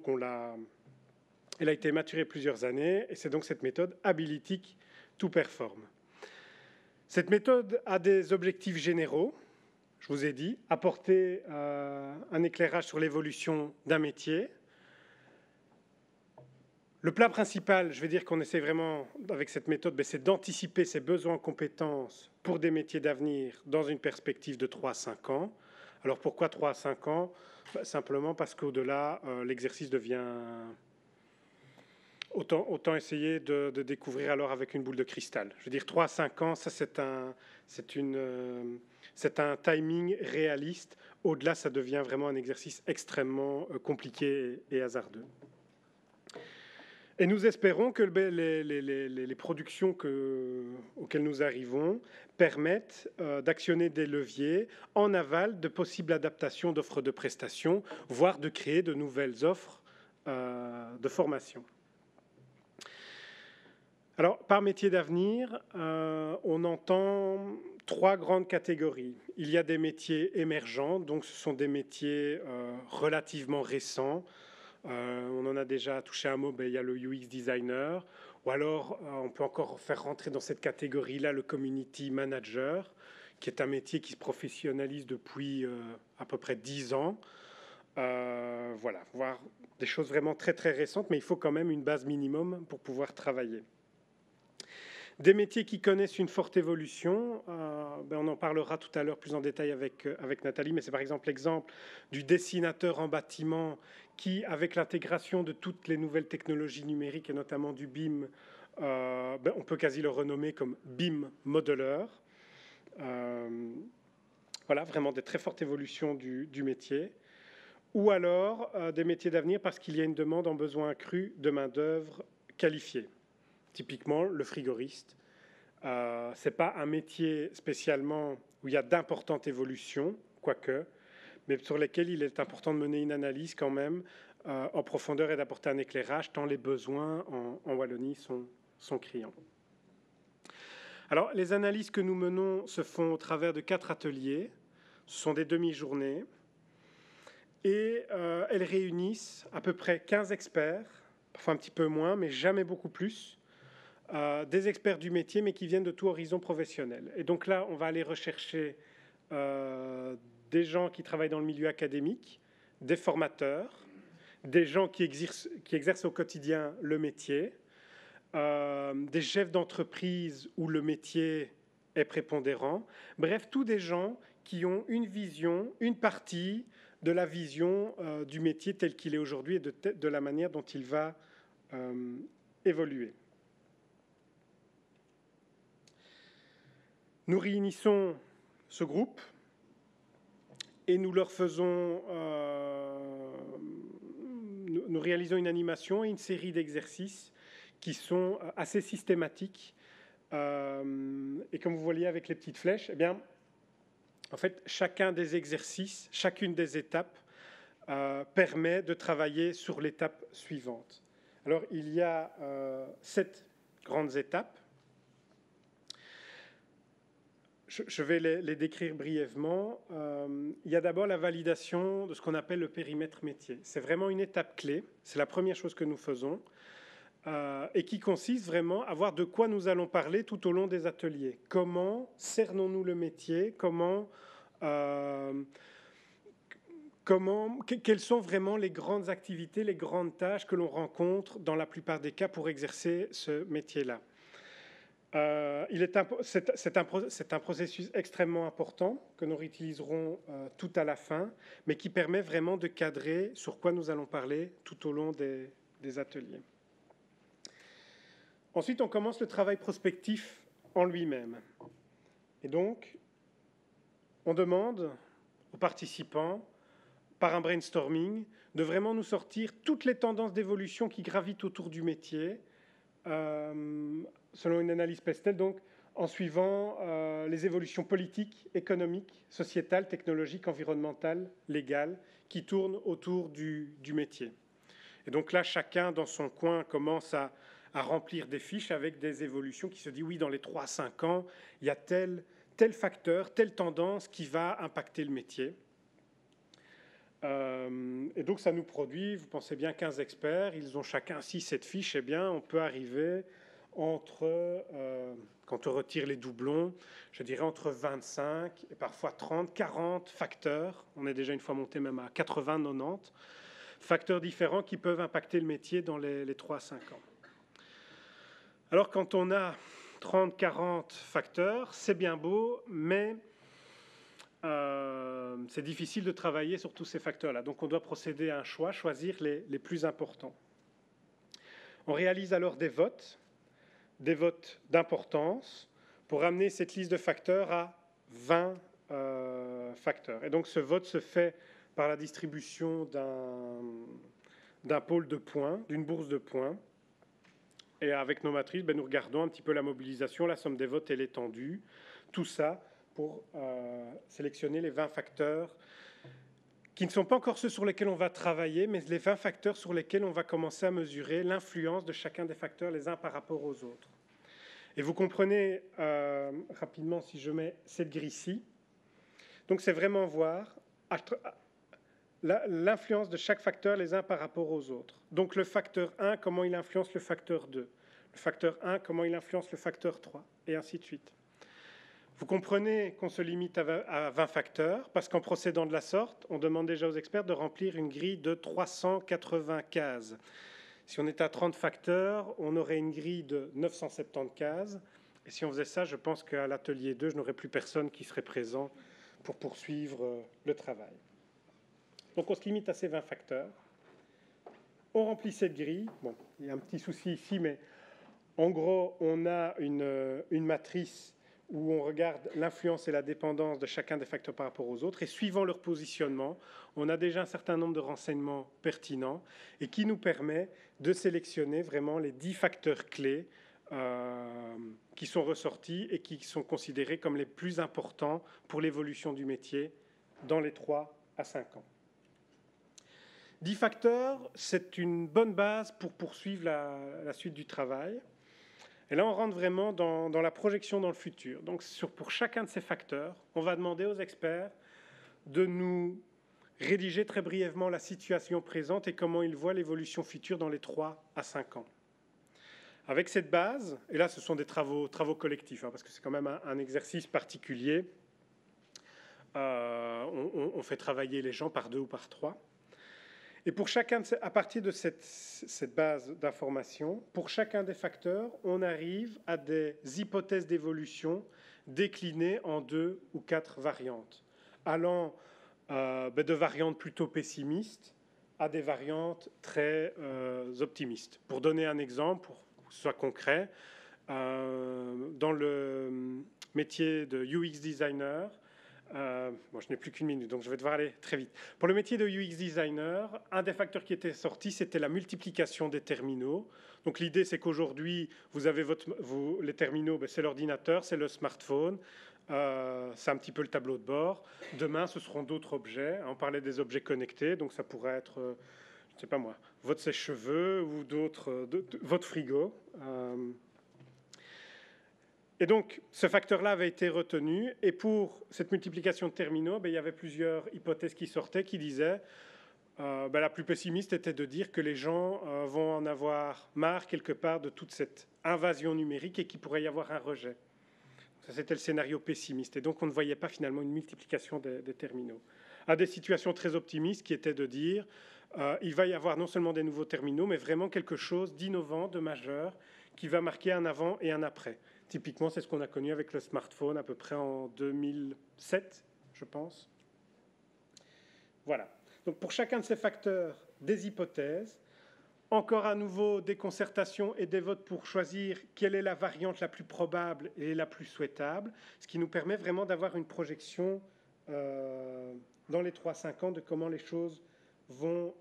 elle a été maturée plusieurs années, et c'est donc cette méthode Abilitic to Perform. Cette méthode a des objectifs généraux. Je vous ai dit, apporter un éclairage sur l'évolution d'un métier. Le plat principal, je vais dire qu'on essaie vraiment, avec cette méthode, c'est d'anticiper ses besoins en compétences pour des métiers d'avenir dans une perspective de 3 à 5 ans. Alors pourquoi 3 à 5 ans ? Simplement parce qu'au-delà, l'exercice devient... Autant essayer de découvrir alors avec une boule de cristal. Je veux dire, 3 à 5 ans, ça c'est un timing réaliste. Au-delà, ça devient vraiment un exercice extrêmement compliqué et hasardeux. Et nous espérons que les productions auxquelles nous arrivons permettent d'actionner des leviers en aval de possibles adaptations d'offres de prestations, voire de créer de nouvelles offres de formation. Alors, par métier d'avenir, on entend 3 grandes catégories. Il y a des métiers émergents, donc ce sont des métiers relativement récents. On en a déjà touché un mot, il y a le UX designer, ou alors on peut encore faire rentrer dans cette catégorie-là le community manager, qui est un métier qui se professionnalise depuis à peu près 10 ans. Voilà, voir des choses vraiment très très récentes, mais il faut quand même une base minimum pour pouvoir travailler. Des métiers qui connaissent une forte évolution, on en parlera tout à l'heure plus en détail avec Nathalie, mais c'est par exemple l'exemple du dessinateur en bâtiment qui, avec l'intégration de toutes les nouvelles technologies numériques et notamment du BIM, on peut quasi le renommer comme BIM modeler. Voilà, vraiment des très fortes évolutions du métier. Ou alors des métiers d'avenir parce qu'il y a une demande en besoin accru de main-d'œuvre qualifiée. Typiquement, le frigoriste. Ce n'est pas un métier spécialement où il y a d'importantes évolutions, quoique, mais sur lesquelles il est important de mener une analyse quand même en profondeur et d'apporter un éclairage tant les besoins en Wallonie sont criants. Alors, les analyses que nous menons se font au travers de 4 ateliers. Ce sont des demi-journées. Et elles réunissent à peu près 15 experts, parfois un petit peu moins, mais jamais beaucoup plus, des experts du métier, mais qui viennent de tout horizon professionnel. Et donc là, on va aller rechercher des gens qui travaillent dans le milieu académique, des formateurs, des gens qui exercent au quotidien le métier, des chefs d'entreprise où le métier est prépondérant. Bref, tous des gens qui ont une vision, une partie de la vision du métier tel qu'il est aujourd'hui et de la manière dont il va évoluer. Nous réunissons ce groupe et nous leur faisons, nous réalisons une animation et une série d'exercices qui sont assez systématiques. Et comme vous voyez avec les petites flèches, eh bien, en fait, chacun des exercices, chacune des étapes permet de travailler sur l'étape suivante. Alors, il y a 7 grandes étapes. Je vais les décrire brièvement. Il y a d'abord la validation de ce qu'on appelle le périmètre métier. C'est vraiment une étape clé. C'est la première chose que nous faisons et qui consiste vraiment à voir de quoi nous allons parler tout au long des ateliers. Comment cernons-nous le métier ? Quelles sont vraiment les grandes activités, les grandes tâches que l'on rencontre dans la plupart des cas pour exercer ce métier-là ? C'est un processus extrêmement important que nous réutiliserons tout à la fin, mais qui permet vraiment de cadrer sur quoi nous allons parler tout au long des ateliers. Ensuite, on commence le travail prospectif en lui-même. Et donc, on demande aux participants, par un brainstorming, de vraiment nous sortir toutes les tendances d'évolution qui gravitent autour du métier, selon une analyse Pestel, donc en suivant les évolutions politiques, économiques, sociétales, technologiques, environnementales, légales, qui tournent autour du métier. Et donc là, chacun dans son coin commence à remplir des fiches avec des évolutions qui se disent, oui, dans les 3 à 5 ans, il y a tel facteur, telle tendance qui va impacter le métier. Et donc ça nous produit, vous pensez bien, 15 experts, ils ont chacun 6-7 fiches, et bien on peut arriver entre, quand on retire les doublons, je dirais entre 25 et parfois 30, 40 facteurs, on est déjà une fois monté même à 80, 90, facteurs différents qui peuvent impacter le métier dans les 3 à 5 ans. Alors quand on a 30, 40 facteurs, c'est bien beau, mais c'est difficile de travailler sur tous ces facteurs-là. Donc on doit procéder à un choix, choisir les plus importants. On réalise alors des votes d'importance pour amener cette liste de facteurs à 20 facteurs. Et donc ce vote se fait par la distribution d'un pôle de points, d'une bourse de points. Et avec nos matrices, nous regardons un petit peu la mobilisation, la somme des votes et l'étendue. Tout ça pour sélectionner les 20 facteurs qui ne sont pas encore ceux sur lesquels on va travailler, mais les 20 facteurs sur lesquels on va commencer à mesurer l'influence de chacun des facteurs les uns par rapport aux autres. Et vous comprenez rapidement si je mets cette grille-ci. Donc c'est vraiment voir l'influence de chaque facteur les uns par rapport aux autres. Donc le facteur 1, comment il influence le facteur 2. Le facteur 1, comment il influence le facteur 3, et ainsi de suite. Vous comprenez qu'on se limite à 20 facteurs, parce qu'en procédant de la sorte, on demande déjà aux experts de remplir une grille de 380 cases. Si on était à 30 facteurs, on aurait une grille de 970 cases. Et si on faisait ça, je pense qu'à l'atelier 2, je n'aurais plus personne qui serait présent pour poursuivre le travail. Donc on se limite à ces 20 facteurs. On remplit cette grille. Bon, il y a un petit souci ici, mais en gros, on a une matrice où on regarde l'influence et la dépendance de chacun des facteurs par rapport aux autres, et suivant leur positionnement, on a déjà un certain nombre de renseignements pertinents et qui nous permet de sélectionner vraiment les 10 facteurs clés qui sont ressortis et qui sont considérés comme les plus importants pour l'évolution du métier dans les 3 à 5 ans. 10 facteurs, c'est une bonne base pour poursuivre la suite du travail. Et là, on rentre vraiment dans la projection dans le futur. Donc, pour chacun de ces facteurs, on va demander aux experts de nous rédiger très brièvement la situation présente et comment ils voient l'évolution future dans les 3 à 5 ans. Avec cette base, et là, ce sont des travaux collectifs, parce que c'est quand même un exercice particulier. On fait travailler les gens par 2 ou par 3. Et pour chacun, à partir de cette base d'information, pour chacun des facteurs, on arrive à des hypothèses d'évolution déclinées en 2 ou 4 variantes, allant de variantes plutôt pessimistes à des variantes très optimistes. Pour donner un exemple, pour que ce soit concret, dans le métier de UX designer, Bon, je n'ai plus qu'une minute, donc je vais devoir aller très vite. Pour le métier de UX designer, un des facteurs qui était sorti, c'était la multiplication des terminaux. Donc l'idée, c'est qu'aujourd'hui, vous avez les terminaux, c'est l'ordinateur, c'est le smartphone, c'est un petit peu le tableau de bord. Demain, ce seront d'autres objets. On parlait des objets connectés, donc ça pourrait être, je ne sais pas moi, votre sèche-cheveux ou votre frigo. Et donc, ce facteur-là avait été retenu. Et pour cette multiplication de terminaux, il y avait plusieurs hypothèses qui sortaient qui disaient, la plus pessimiste était de dire que les gens vont en avoir marre quelque part de toute cette invasion numérique et qu'il pourrait y avoir un rejet. Ça, c'était le scénario pessimiste. Et donc, on ne voyait pas finalement une multiplication des terminaux. À des situations très optimistes qui étaient de dire, il va y avoir non seulement des nouveaux terminaux, mais vraiment quelque chose d'innovant, de majeur, qui va marquer un avant et un après. Typiquement, c'est ce qu'on a connu avec le smartphone à peu près en 2007, je pense. Voilà. Donc pour chacun de ces facteurs, des hypothèses. Encore à nouveau, des concertations et des votes pour choisir quelle est la variante la plus probable et la plus souhaitable, ce qui nous permet vraiment d'avoir une projection dans les 3-5 ans de comment les choses vont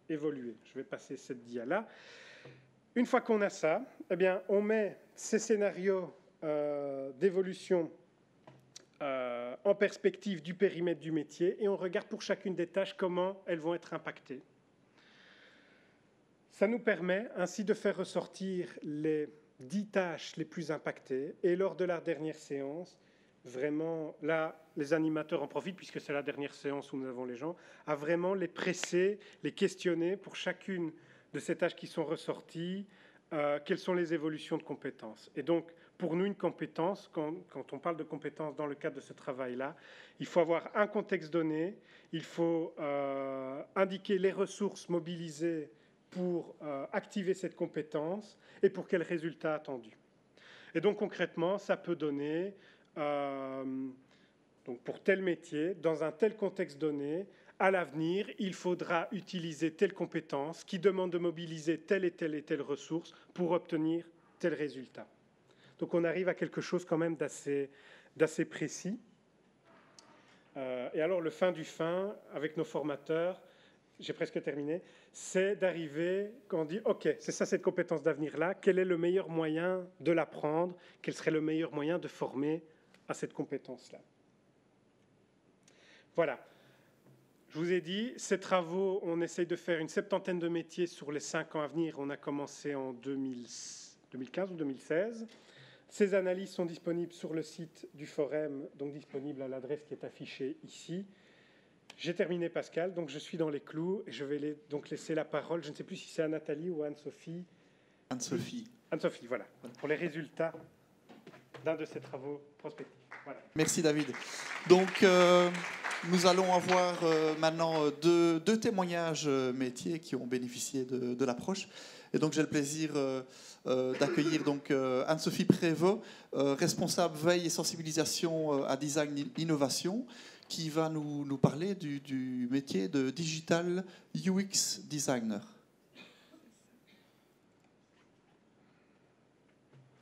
évoluer. Je vais passer cette dia-là. Une fois qu'on a ça, eh bien, on met ces scénarios d'évolution en perspective du périmètre du métier et on regarde pour chacune des tâches comment elles vont être impactées. Ça nous permet ainsi de faire ressortir les 10 tâches les plus impactées et lors de la dernière séance, vraiment, là, les animateurs en profitent puisque c'est la dernière séance où nous avons les gens, à vraiment les presser, les questionner pour chacune de ces tâches qui sont ressorties, quelles sont les évolutions de compétences. Et donc, pour nous, une compétence, quand on parle de compétences dans le cadre de ce travail-là, il faut avoir un contexte donné, il faut indiquer les ressources mobilisées pour activer cette compétence et pour quels résultats attendus. Et donc, concrètement, ça peut donner, donc pour tel métier, dans un tel contexte donné, à l'avenir, il faudra utiliser telle compétence qui demande de mobiliser telle et telle ressource pour obtenir tel résultat. Donc on arrive à quelque chose quand même d'assez précis. Et alors le fin du fin, avec nos formateurs, j'ai presque terminé, c'est d'arriver, quand on dit « Ok, c'est ça cette compétence d'avenir-là, quel est le meilleur moyen de l'apprendre? Quel serait le meilleur moyen de former à cette compétence-là » Voilà. Je vous ai dit, ces travaux, on essaye de faire une 70aine de métiers sur les 5 ans à venir. On a commencé en 2015 ou 2016. Ces analyses sont disponibles sur le site du Forum, donc disponibles à l'adresse qui est affichée ici. J'ai terminé, Pascal, donc je suis dans les clous et je vais donc laisser la parole. Je ne sais plus si c'est à Nathalie ou à Anne-Sophie. Anne-Sophie. Anne-Sophie, voilà, pour les résultats d'un de ces travaux prospectifs. Voilà. Merci, David. Donc, nous allons avoir maintenant deux témoignages métiers qui ont bénéficié de l'approche. Et donc, j'ai le plaisir d'accueillir donc Anne-Sophie Prévost, responsable veille et sensibilisation à design innovation, qui va nous parler du métier de digital UX designer.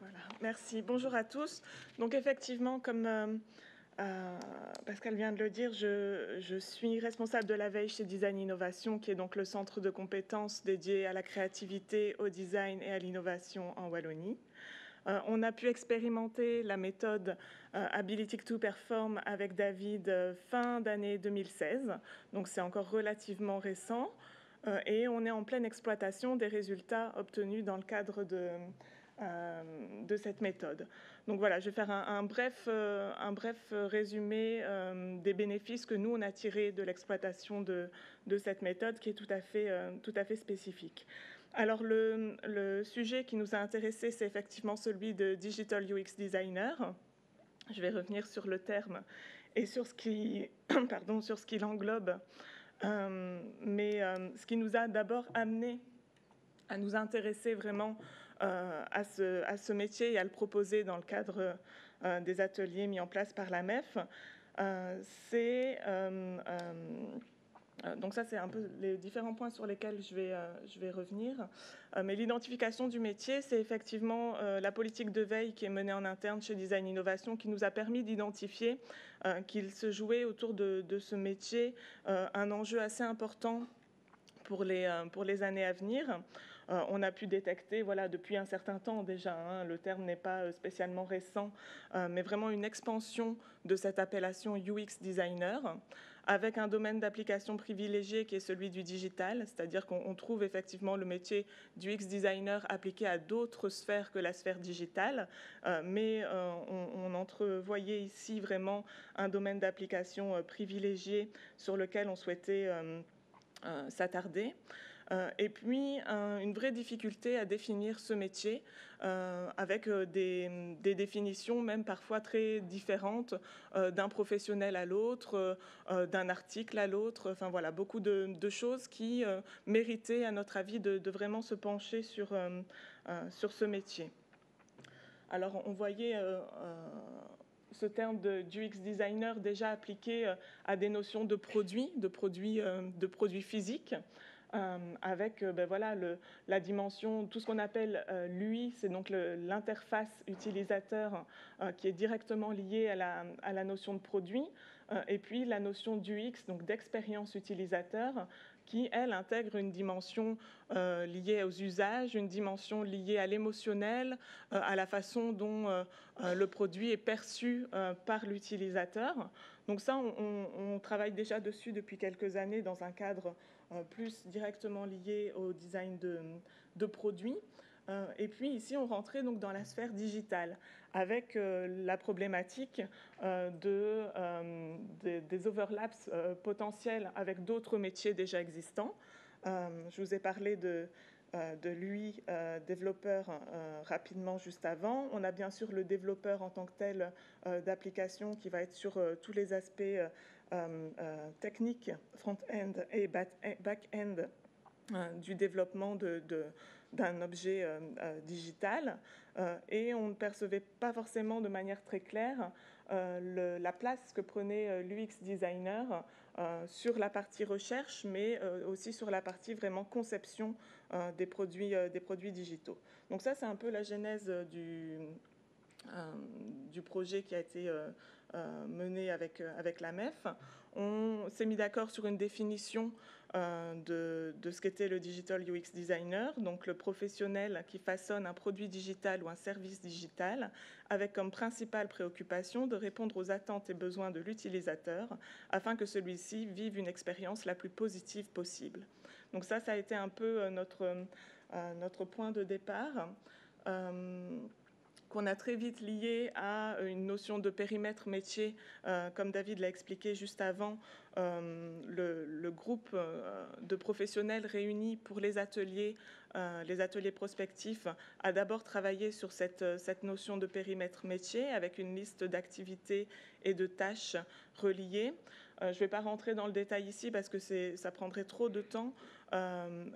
Voilà, merci. Bonjour à tous. Donc effectivement, comme Pascal vient de le dire, je suis responsable de la veille chez Design Innovation, qui est donc le centre de compétences dédié à la créativité, au design et à l'innovation en Wallonie. On a pu expérimenter la méthode Ability to Perform avec David fin d'année 2016, donc c'est encore relativement récent, et on est en pleine exploitation des résultats obtenus dans le cadre de cette méthode. Donc voilà, je vais faire un bref résumé des bénéfices que nous, on a tirés de l'exploitation de cette méthode qui est tout à fait spécifique. Alors, le sujet qui nous a intéressés, c'est effectivement celui de Digital UX Designer. Je vais revenir sur le terme et sur ce qui l'englobe. Mais ce qui nous a d'abord amené à nous intéresser vraiment à ce métier et à le proposer dans le cadre des ateliers mis en place par la MEF, c'est Donc ça, c'est un peu les différents points sur lesquels je vais revenir. Mais l'identification du métier, c'est effectivement la politique de veille qui est menée en interne chez Design Innovation qui nous a permis d'identifier qu'il se jouait autour de ce métier un enjeu assez important pour les années à venir. On a pu détecter, voilà, depuis un certain temps déjà, hein, le terme n'est pas spécialement récent, mais vraiment une expansion de cette appellation UX designer, avec un domaine d'application privilégié qui est celui du digital, c'est-à-dire qu'on trouve effectivement le métier du UX designer appliqué à d'autres sphères que la sphère digitale, mais on entrevoyait ici vraiment un domaine d'application privilégié sur lequel on souhaitait s'attarder. Et puis, une vraie difficulté à définir ce métier avec des définitions même parfois très différentes d'un professionnel à l'autre, d'un article à l'autre. Enfin voilà, beaucoup de choses qui méritaient, à notre avis, de vraiment se pencher sur ce métier. Alors, on voyait ce terme d'UX designer déjà appliqué à des notions de produits physiques. Avec voilà, la dimension, tout ce qu'on appelle l'UI, c'est donc l'interface utilisateur qui est directement liée à la notion de produit, et puis la notion d'UX, donc d'expérience utilisateur, qui, elle, intègre une dimension liée aux usages, une dimension liée à l'émotionnel, à la façon dont le produit est perçu par l'utilisateur. Donc ça, on travaille déjà dessus depuis quelques années dans un cadre plus directement lié au design de produits. Et puis ici, on rentrait donc dans la sphère digitale avec la problématique des overlaps potentiels avec d'autres métiers déjà existants. Je vous ai parlé de l'UI développeur rapidement juste avant. On a bien sûr le développeur en tant que tel d'application qui va être sur tous les aspects techniques, front-end et back-end du développement d'un objet digital. Et on ne percevait pas forcément de manière très claire la place que prenait l'UX designer sur la partie recherche, mais aussi sur la partie vraiment conception des produits digitaux. Donc ça, c'est un peu la genèse du projet qui a été mené avec la MEF. On s'est mis d'accord sur une définition de ce qu'était le Digital UX Designer, donc le professionnel qui façonne un produit digital ou un service digital, avec comme principale préoccupation de répondre aux attentes et besoins de l'utilisateur, afin que celui-ci vive une expérience la plus positive possible. Donc ça a été un peu notre point de départ, qu'on a très vite lié à une notion de périmètre métier, comme David l'a expliqué juste avant. Le groupe de professionnels réunis pour les ateliers prospectifs a d'abord travaillé sur cette notion de périmètre métier avec une liste d'activités et de tâches reliées. Je ne vais pas rentrer dans le détail ici parce que ça prendrait trop de temps,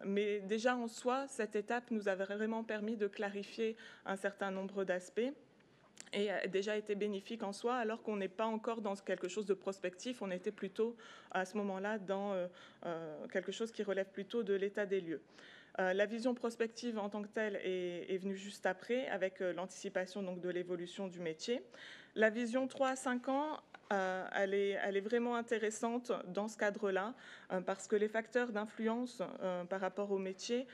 mais déjà en soi, cette étape nous avait vraiment permis de clarifier un certain nombre d'aspects et a déjà été bénéfique en soi, alors qu'on n'est pas encore dans quelque chose de prospectif, on était plutôt à ce moment-là dans quelque chose qui relève plutôt de l'état des lieux. La vision prospective en tant que telle est venue juste après, avec l'anticipation donc de l'évolution du métier. La vision 3 à 5 ans, elle est vraiment intéressante dans ce cadre-là, parce que les facteurs d'influence par rapport au métier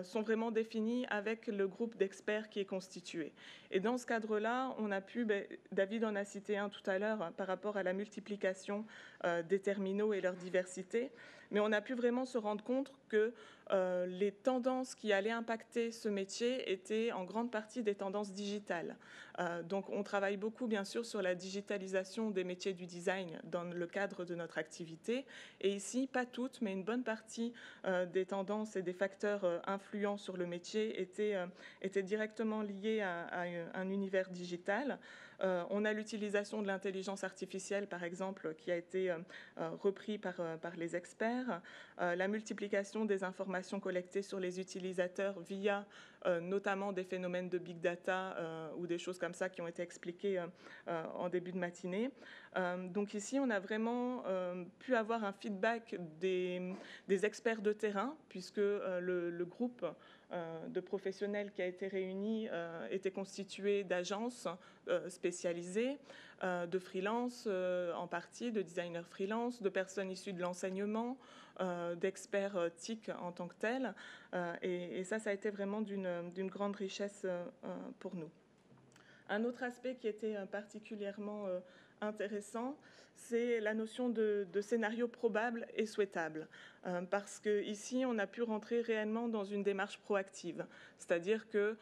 sont vraiment définis avec le groupe d'experts qui est constitué. Et dans ce cadre-là, on a pu, David en a cité un tout à l'heure, par rapport à la multiplication des terminaux et leur diversité, mais on a pu vraiment se rendre compte que les tendances qui allaient impacter ce métier étaient en grande partie des tendances digitales. Donc on travaille beaucoup bien sûr sur la digitalisation des métiers du design dans le cadre de notre activité. Et ici, pas toutes, mais une bonne partie des tendances et des facteurs influents sur le métier étaient directement liés à un univers digital. On a l'utilisation de l'intelligence artificielle, par exemple, qui a été repris par les experts. disciplinaire, la multiplication des informations collectées sur les utilisateurs via notamment des phénomènes de big data ou des choses comme ça qui ont été expliquées en début de matinée. Donc ici, on a vraiment pu avoir un feedback des experts de terrain, puisque le groupe de professionnels qui a été réuni était constitué d'agences spécialisées, de freelance en partie, de designers freelance, de personnes issues de l'enseignement, d'experts TIC en tant que tels. Et ça a été vraiment d'une grande richesse pour nous. Un autre aspect qui était particulièrement intéressant, c'est la notion de scénario probable et souhaitable. Parce qu'ici, on a pu rentrer réellement dans une démarche proactive. C'est-à-dire que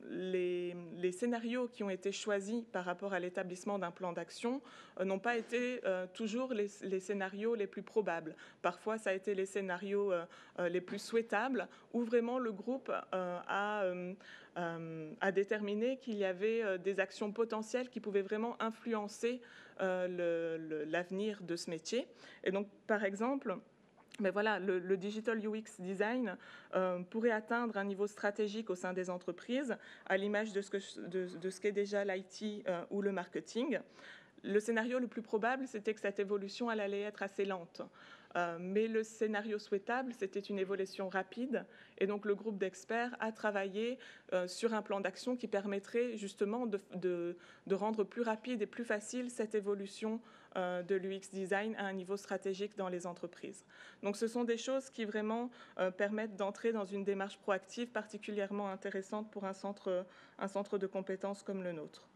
les scénarios qui ont été choisis par rapport à l'établissement d'un plan d'action n'ont pas été toujours les scénarios les plus probables. Parfois, ça a été les scénarios les plus souhaitables, où vraiment le groupe a déterminé qu'il y avait des actions potentielles qui pouvaient vraiment influencer l'avenir de ce métier. Et donc, par exemple, mais voilà, le digital UX design pourrait atteindre un niveau stratégique au sein des entreprises, à l'image de ce qu'est déjà l'IT ou le marketing. Le scénario le plus probable, c'était que cette évolution elle allait être assez lente. Mais le scénario souhaitable, c'était une évolution rapide. Et donc, le groupe d'experts a travaillé sur un plan d'action qui permettrait justement de rendre plus rapide et plus facile cette évolution de l'UX design à un niveau stratégique dans les entreprises. Donc, ce sont des choses qui vraiment permettent d'entrer dans une démarche proactive particulièrement intéressante pour un centre de compétences comme le nôtre.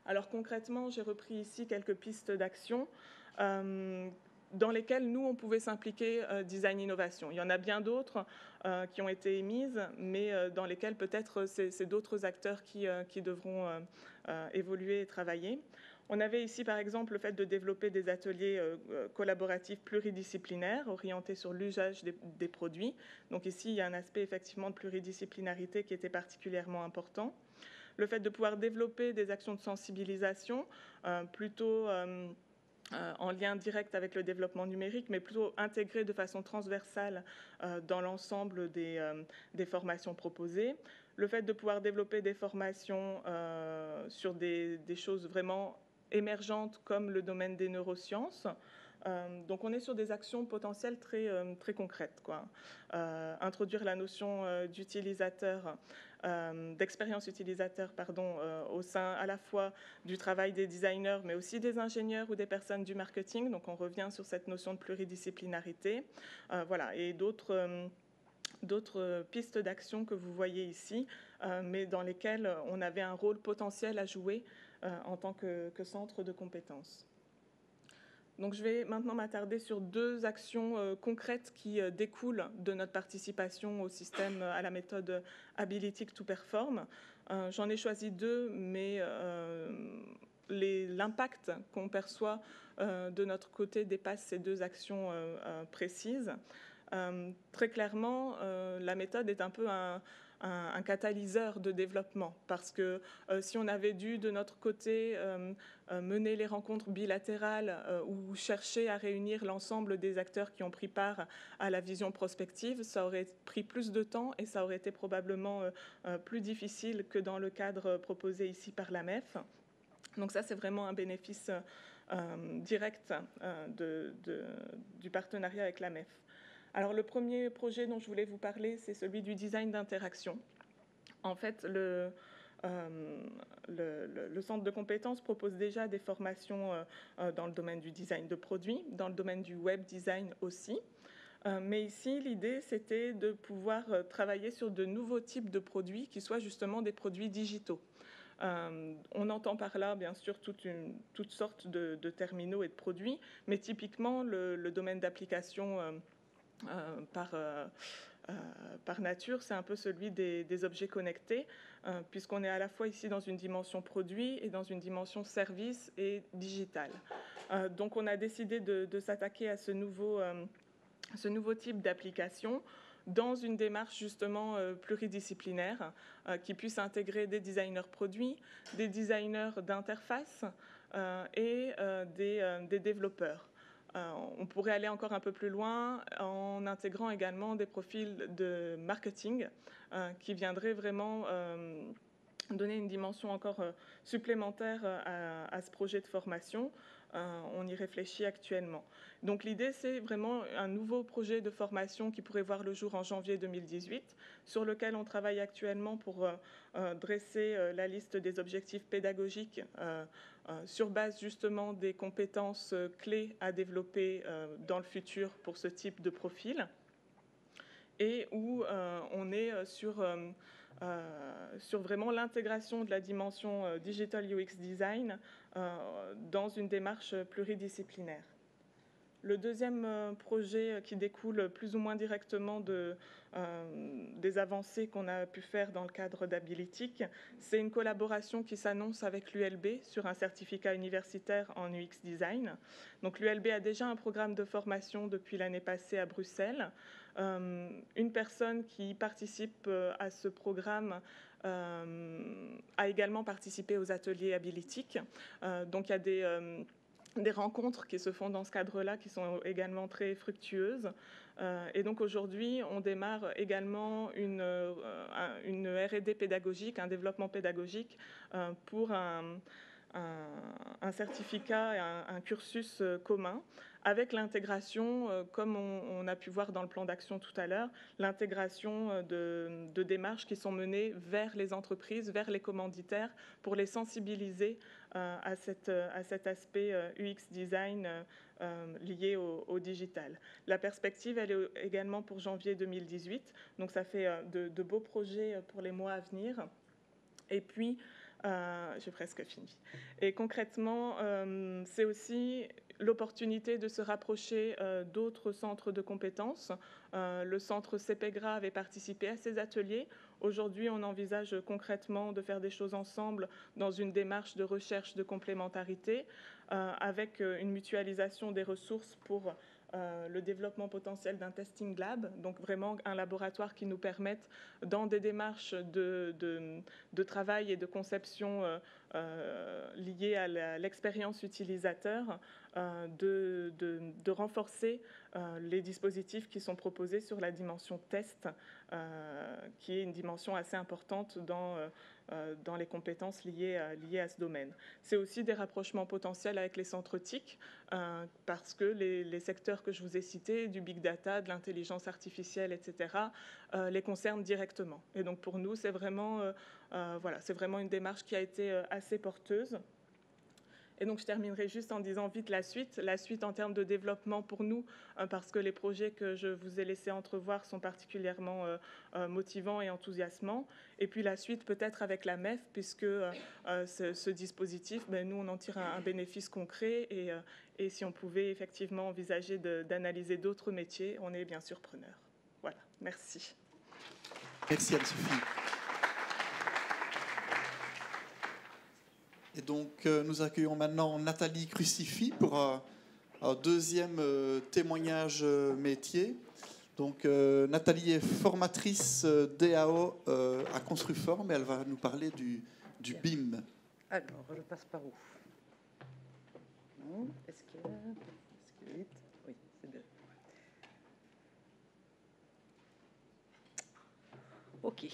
Alors, concrètement, j'ai repris ici quelques pistes d'action dans lesquelles nous, on pouvait s'impliquer design innovation. Il y en a bien d'autres qui ont été émises, mais dans lesquelles peut-être c'est d'autres acteurs qui devront évoluer et travailler. On avait ici, par exemple, le fait de développer des ateliers collaboratifs pluridisciplinaires orientés sur l'usage des produits. Donc ici, il y a un aspect effectivement de pluridisciplinarité qui était particulièrement important. Le fait de pouvoir développer des actions de sensibilisation plutôt en lien direct avec le développement numérique, mais plutôt intégré de façon transversale dans l'ensemble des formations proposées. Le fait de pouvoir développer des formations sur des choses vraiment émergentes comme le domaine des neurosciences. Donc on est sur des actions potentielles très concrètes, quoi. Introduire la notion d'utilisateur, d'expérience utilisateur, au sein à la fois du travail des designers, mais aussi des ingénieurs ou des personnes du marketing. Donc on revient sur cette notion de pluridisciplinarité. Voilà, et d'autres pistes d'action que vous voyez ici, mais dans lesquelles on avait un rôle potentiel à jouer en tant que centre de compétences. Donc, je vais maintenant m'attarder sur deux actions concrètes qui découlent de notre participation au système à la méthode Abilitic to Perform. J'en ai choisi deux, mais l'impact qu'on perçoit de notre côté dépasse ces deux actions précises. Très clairement, la méthode est un peu un catalyseur de développement, parce que si on avait dû de notre côté mener les rencontres bilatérales ou chercher à réunir l'ensemble des acteurs qui ont pris part à la vision prospective, ça aurait pris plus de temps et ça aurait été probablement plus difficile que dans le cadre proposé ici par la MEF. Donc ça, c'est vraiment un bénéfice direct du partenariat avec la MEF. Alors, le premier projet dont je voulais vous parler, c'est celui du design d'interaction. En fait, le centre de compétences propose déjà des formations dans le domaine du design de produits, dans le domaine du web design aussi. Mais ici, l'idée, c'était de pouvoir travailler sur de nouveaux types de produits qui soient justement des produits digitaux. On entend par là, bien sûr, toutes sortes de terminaux et de produits, mais typiquement, le domaine d'application par nature, c'est un peu celui des objets connectés, puisqu'on est à la fois ici dans une dimension produit et dans une dimension service et digitale. Donc on a décidé de s'attaquer à ce nouveau type d'application dans une démarche justement pluridisciplinaire qui puisse intégrer des designers produits, des designers d'interface et des développeurs. On pourrait aller encore un peu plus loin en intégrant également des profils de marketing qui viendraient vraiment donner une dimension encore supplémentaire à ce projet de formation. On y réfléchit actuellement. Donc l'idée, c'est vraiment un nouveau projet de formation qui pourrait voir le jour en janvier 2018, sur lequel on travaille actuellement pour dresser la liste des objectifs pédagogiques sur base justement des compétences clés à développer dans le futur pour ce type de profil, et où on est sur vraiment l'intégration de la dimension Digital UX Design dans une démarche pluridisciplinaire. Le deuxième projet qui découle plus ou moins directement des avancées qu'on a pu faire dans le cadre d'Abilitic, c'est une collaboration qui s'annonce avec l'ULB sur un certificat universitaire en UX Design. Donc l'ULB a déjà un programme de formation depuis l'année passée à Bruxelles. Une personne qui participe à ce programme a également participé aux ateliers Abilitic. Donc il y a des rencontres qui se font dans ce cadre-là qui sont également très fructueuses. Et donc aujourd'hui, on démarre également une R&D pédagogique, un développement pédagogique pour un certificat et un cursus commun, avec l'intégration, comme on a pu voir dans le plan d'action tout à l'heure, l'intégration de démarches qui sont menées vers les entreprises, vers les commanditaires, pour les sensibiliser à cet aspect UX design lié au digital. La perspective, elle est également pour janvier 2018, donc ça fait de beaux projets pour les mois à venir. Et puis, j'ai presque fini. Et concrètement, c'est aussi l'opportunité de se rapprocher d'autres centres de compétences. Le centre CPEGRA avait participé à ces ateliers. Aujourd'hui, on envisage concrètement de faire des choses ensemble dans une démarche de recherche de complémentarité avec une mutualisation des ressources pour le développement potentiel d'un testing lab, donc vraiment un laboratoire qui nous permette, dans des démarches de travail et de conception liées à l'expérience utilisateur, de renforcer les dispositifs qui sont proposés sur la dimension test, qui est une dimension assez importante dans les compétences liées à ce domaine. C'est aussi des rapprochements potentiels avec les centres TIC, parce que les secteurs que je vous ai cités, du big data, de l'intelligence artificielle, etc., les concernent directement. Et donc pour nous, c'est vraiment une démarche qui a été assez porteuse. Et donc, je terminerai juste en disant vite la suite en termes de développement pour nous, parce que les projets que je vous ai laissés entrevoir sont particulièrement motivants et enthousiasmants. Et puis la suite peut-être avec la MEF, puisque ce dispositif, nous, on en tire un bénéfice concret. Et si on pouvait effectivement envisager d'analyser d'autres métiers, on est bien sûr preneur. Voilà, merci. Merci Anne-Sophie. Et donc, nous accueillons maintenant Nathalie Crucifix pour un deuxième témoignage métier. Donc, Nathalie est formatrice DAO à Construform et elle va nous parler du BIM. Alors, je passe par où? Est-ce qu'il est vite? Oui, c'est bien. Ok,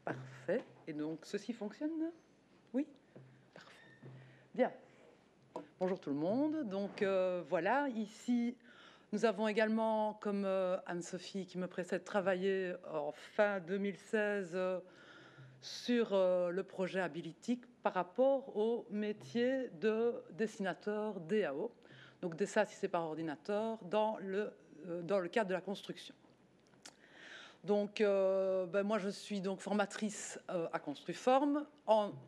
parfait. Et donc, ceci fonctionne? Oui? Bien. Bonjour tout le monde. Donc voilà, ici, nous avons également, comme Anne-Sophie qui me précède, travaillé en fin 2016 sur le projet Abilitic par rapport au métier de dessinateur DAO, donc dessin assisté par ordinateur, dans le cadre de la construction. Donc, moi, je suis donc formatrice à Construform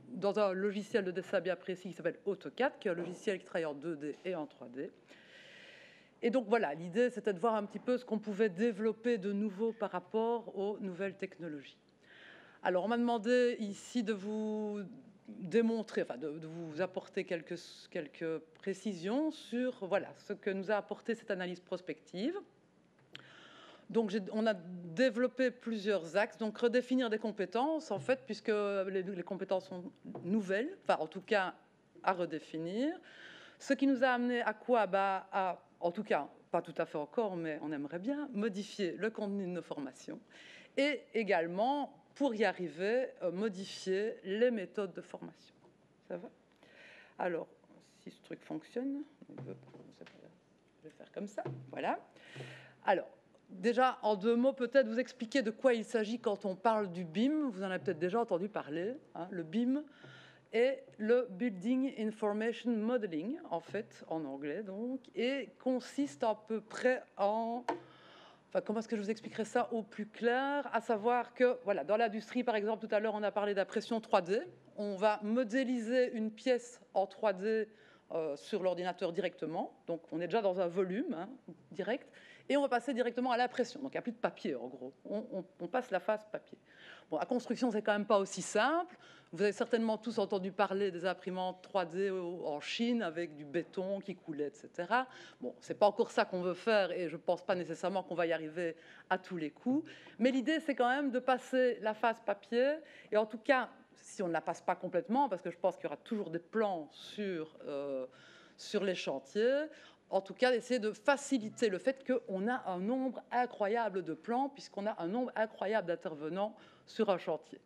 dans un logiciel de dessin bien précis qui s'appelle AutoCAD, qui est un logiciel qui travaille en 2D et en 3D. Et donc, voilà, l'idée, c'était de voir un petit peu ce qu'on pouvait développer de nouveau par rapport aux nouvelles technologies. Alors, on m'a demandé ici de vous démontrer, enfin, de vous apporter quelques précisions sur voilà, ce que nous a apporté cette analyse prospective. Donc, on a développé plusieurs axes. Donc, redéfinir des compétences, en fait, puisque les compétences sont nouvelles, enfin, en tout cas, à redéfinir. Ce qui nous a amené à quoi? À en tout cas, pas tout à fait encore, mais on aimerait bien modifier le contenu de nos formations et également, pour y arriver, modifier les méthodes de formation. Ça va? Alors, si ce truc fonctionne, je vais faire comme ça, voilà. Alors, déjà, en 2 mots, peut-être vous expliquer de quoi il s'agit quand on parle du BIM. Vous en avez peut-être déjà entendu parler. Hein, le BIM est le Building Information Modeling, en fait, en anglais, donc, et consiste à peu près en... Enfin, comment est-ce que je vous expliquerai ça au plus clair? À savoir que, voilà, dans l'industrie, par exemple, tout à l'heure, on a parlé d'impression 3D. On va modéliser une pièce en 3D sur l'ordinateur directement. Donc, on est déjà dans un volume hein, direct. Et on va passer directement à l'impression. Donc, il n'y a plus de papier, en gros. On passe la phase papier. Bon, la construction, c'est quand même pas aussi simple. Vous avez certainement tous entendu parler des imprimantes 3D en Chine avec du béton qui coulait, etc. Bon, c'est pas encore ça qu'on veut faire et je pense pas nécessairement qu'on va y arriver à tous les coups. Mais l'idée, c'est quand même de passer la phase papier. Et en tout cas, si on ne la passe pas complètement, parce que je pense qu'il y aura toujours des plans sur les chantiers, en tout cas, d'essayer de faciliter le fait qu'on a un nombre incroyable de plans, puisqu'on a un nombre incroyable d'intervenants sur un chantier.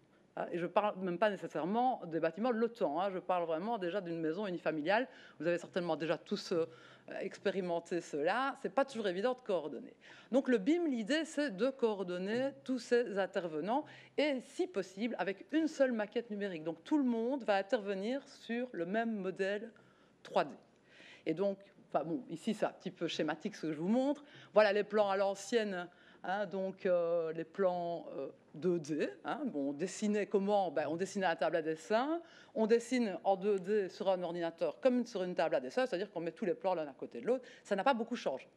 Et je ne parle même pas nécessairement des bâtiments de l'OTAN, je parle vraiment déjà d'une maison unifamiliale. Vous avez certainement déjà tous expérimenté cela. Ce n'est pas toujours évident de coordonner. Donc le BIM, l'idée, c'est de coordonner tous ces intervenants et, si possible, avec une seule maquette numérique. Donc tout le monde va intervenir sur le même modèle 3D. Et donc, enfin bon, ici c'est un petit peu schématique ce que je vous montre. Voilà les plans à l'ancienne, hein, donc les plans 2D. Hein, bon, on dessinait comment? On dessinait à la table à dessin. On dessine en 2D sur un ordinateur comme sur une table à dessin, c'est-à-dire qu'on met tous les plans l'un à côté de l'autre. Ça n'a pas beaucoup changé.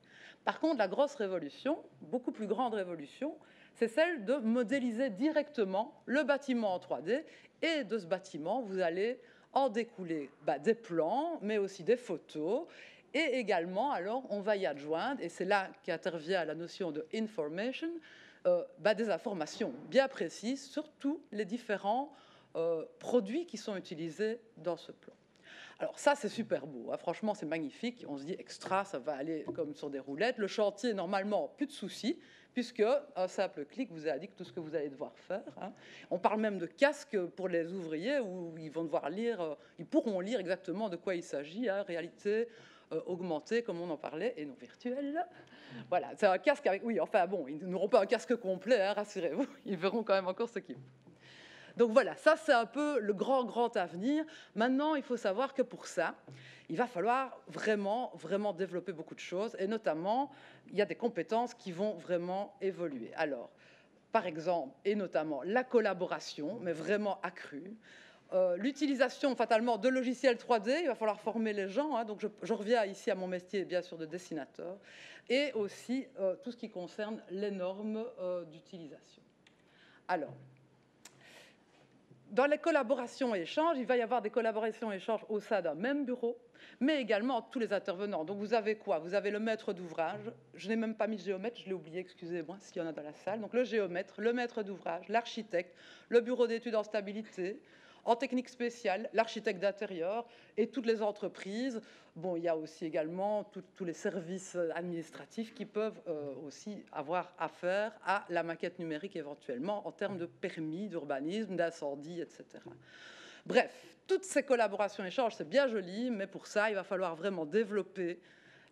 Par contre, la grosse révolution, beaucoup plus grande révolution, c'est celle de modéliser directement le bâtiment en 3D. Et de ce bâtiment, vous allez en découler des plans, mais aussi des photos. Et également, alors, on va y adjoindre, et c'est là qu'intervient la notion de information, des informations bien précises sur tous les différents produits qui sont utilisés dans ce plan. Alors ça, c'est super beau, hein. Franchement, c'est magnifique. On se dit extra, ça va aller comme sur des roulettes. Le chantier, normalement, plus de soucis, puisque un simple clic vous indique tout ce que vous allez devoir faire. Hein. On parle même de casque pour les ouvriers, où ils vont devoir lire, ils pourront lire exactement de quoi il s'agit, hein, réalité augmentée, comme on en parlait, et non virtuelle. Voilà, c'est un casque avec... Oui, enfin bon, ils n'auront pas un casque complet, hein, rassurez-vous, ils verront quand même encore ce qu'ils font. Donc voilà, ça c'est un peu le grand avenir. Maintenant, il faut savoir que pour ça, il va falloir vraiment développer beaucoup de choses. Et notamment, il y a des compétences qui vont vraiment évoluer. Alors, par exemple, et notamment la collaboration, mais vraiment accrue. L'utilisation fatalement de logiciels 3D, il va falloir former les gens. Hein, donc je reviens ici à mon métier, bien sûr, de dessinateur. Et aussi tout ce qui concerne les normes d'utilisation. Alors, dans les collaborations et échanges, il va y avoir des collaborations et échanges au sein d'un même bureau, mais également tous les intervenants. Donc vous avez quoi? Vous avez le maître d'ouvrage. Je n'ai même pas mis le géomètre, je l'ai oublié, excusez-moi, s'il y en a dans la salle. Donc le géomètre, le maître d'ouvrage, l'architecte, le bureau d'études en stabilité, en technique spéciale, l'architecte d'intérieur et toutes les entreprises. Bon, il y a aussi également tous les services administratifs qui peuvent aussi avoir affaire à la maquette numérique éventuellement en termes de permis, d'urbanisme, d'incendie, etc. Bref, toutes ces collaborations et échanges, c'est bien joli, mais pour ça, il va falloir vraiment développer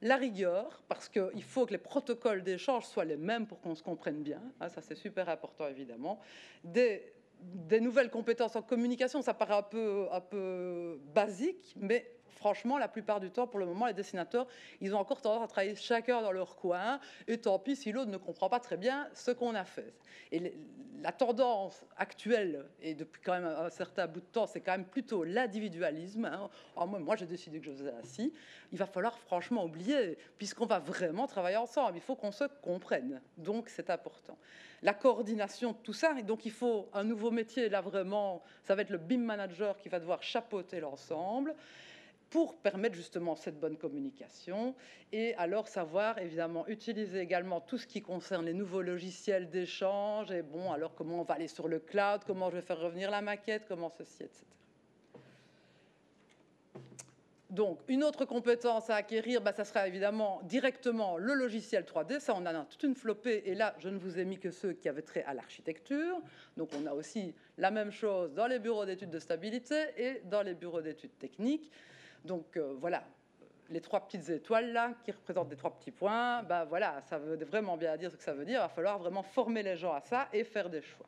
la rigueur, parce qu'il faut que les protocoles d'échange soient les mêmes pour qu'on se comprenne bien. Hein, ça, c'est super important, évidemment. Des nouvelles compétences en communication, ça paraît un peu basique, mais franchement, la plupart du temps, pour le moment, les dessinateurs, ils ont encore tendance à travailler chacun dans leur coin, et tant pis si l'autre ne comprend pas très bien ce qu'on a fait. Et la tendance actuelle, et depuis quand même un certain bout de temps, c'est quand même plutôt l'individualisme. Hein. Moi, j'ai décidé que je faisais ainsi. Il va falloir franchement oublier, puisqu'on va vraiment travailler ensemble. Il faut qu'on se comprenne. Donc, c'est important. La coordination de tout ça, et donc il faut un nouveau métier, là vraiment, ça va être le BIM manager qui va devoir chapeauter l'ensemble pour permettre justement cette bonne communication et alors savoir évidemment utiliser également tout ce qui concerne les nouveaux logiciels d'échange et bon, alors comment on va aller sur le cloud, comment je vais faire revenir la maquette, comment ceci, etc. Donc, une autre compétence à acquérir, ça sera évidemment directement le logiciel 3D. Ça, on en a toute une flopée. Et là, je ne vous ai mis que ceux qui avaient trait à l'architecture. Donc, on a aussi la même chose dans les bureaux d'études de stabilité et dans les bureaux d'études techniques. Donc, voilà, les 3 petites étoiles là, qui représentent des 3 petits points, voilà, ça veut vraiment bien dire ce que ça veut dire. Il va falloir vraiment former les gens à ça et faire des choix.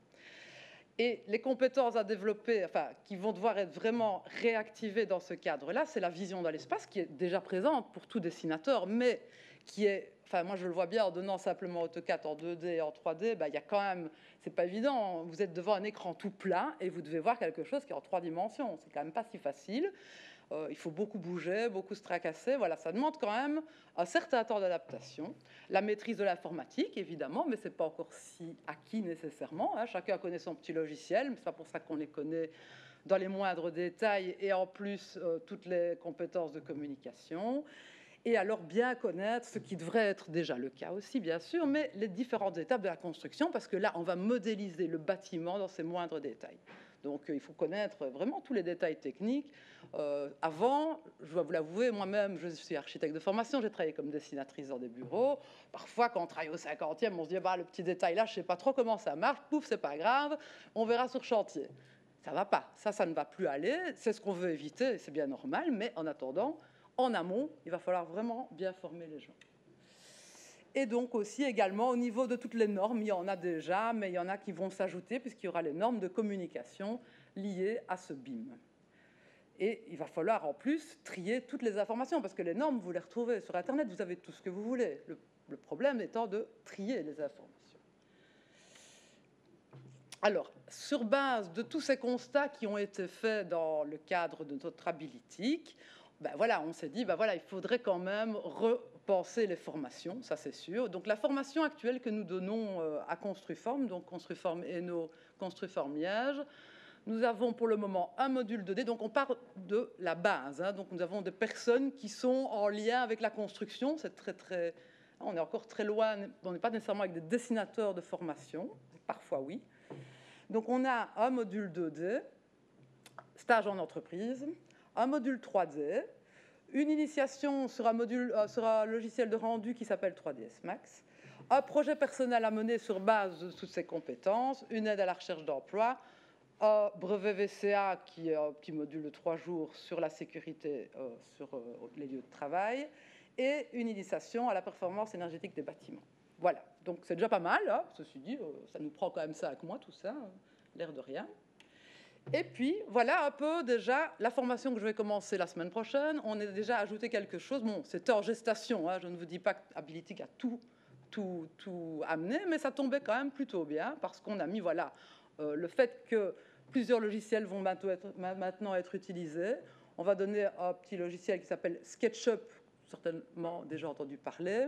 Et les compétences à développer, enfin, qui vont devoir être vraiment réactivées dans ce cadre-là, c'est la vision dans l'espace, qui est déjà présente pour tout dessinateur, mais qui est, enfin, moi je le vois bien en donnant simplement AutoCAD en 2D et en 3D, il y a quand même, c'est pas évident, vous êtes devant un écran tout plat et vous devez voir quelque chose qui est en 3 dimensions, c'est quand même pas si facile. Il faut beaucoup bouger, beaucoup se tracasser. Voilà, ça demande quand même un certain temps d'adaptation. La maîtrise de l'informatique, évidemment, mais ce n'est pas encore si acquis nécessairement. Hein. Chacun connaît son petit logiciel, mais ce n'est pas pour ça qu'on les connaît dans les moindres détails. Et en plus, toutes les compétences de communication. Et alors bien connaître ce qui devrait être déjà le cas aussi, bien sûr, mais les différentes étapes de la construction, parce que là, on va modéliser le bâtiment dans ses moindres détails. Donc, il faut connaître vraiment tous les détails techniques. Avant, je dois vous l'avouer, moi-même, je suis architecte de formation, j'ai travaillé comme dessinatrice dans des bureaux. Parfois, quand on travaille au 50e, on se dit, le petit détail là, je ne sais pas trop comment ça marche, pouf, c'est pas grave, on verra sur chantier. Ça ne va pas, ça ne va plus aller, c'est ce qu'on veut éviter, c'est bien normal, mais en attendant, en amont, il va falloir vraiment bien former les gens. Et donc aussi également au niveau de toutes les normes, il y en a déjà, mais il y en a qui vont s'ajouter puisqu'il y aura les normes de communication liées à ce BIM. Et il va falloir en plus trier toutes les informations parce que les normes, vous les retrouvez sur Internet, vous avez tout ce que vous voulez. Le problème étant de trier les informations. Alors, sur base de tous ces constats qui ont été faits dans le cadre de notre habilitique, voilà, on s'est dit, il faudrait quand même repenser les formations, ça c'est sûr. Donc la formation actuelle que nous donnons à Construform, donc Construform Hainaut, Construform Liège, nous avons pour le moment un module 2D, donc on part de la base. Hein, donc nous avons des personnes qui sont en lien avec la construction, c'est très, on est encore très loin, on n'est pas nécessairement avec des dessinateurs de formation, parfois oui. Donc on a un module 2D, stage en entreprise, un module 3D, une initiation sur un logiciel de rendu qui s'appelle 3ds Max, un projet personnel à mener sur base de toutes ces compétences, une aide à la recherche d'emploi, un brevet VCA qui est un petit module de 3 jours sur la sécurité sur les lieux de travail et une initiation à la performance énergétique des bâtiments. Voilà, donc c'est déjà pas mal, hein. Ceci dit, ça nous prend quand même 5 mois tout ça, l'air de rien. Et puis, voilà un peu déjà la formation que je vais commencer la semaine prochaine. On a déjà ajouté quelque chose. Bon, c'était en gestation. Hein. Je ne vous dis pas qu'Habilitique a tout amené, mais ça tombait quand même plutôt bien parce qu'on a mis, le fait que plusieurs logiciels vont maintenant être utilisés. On va donner un petit logiciel qui s'appelle SketchUp, certainement déjà entendu parler.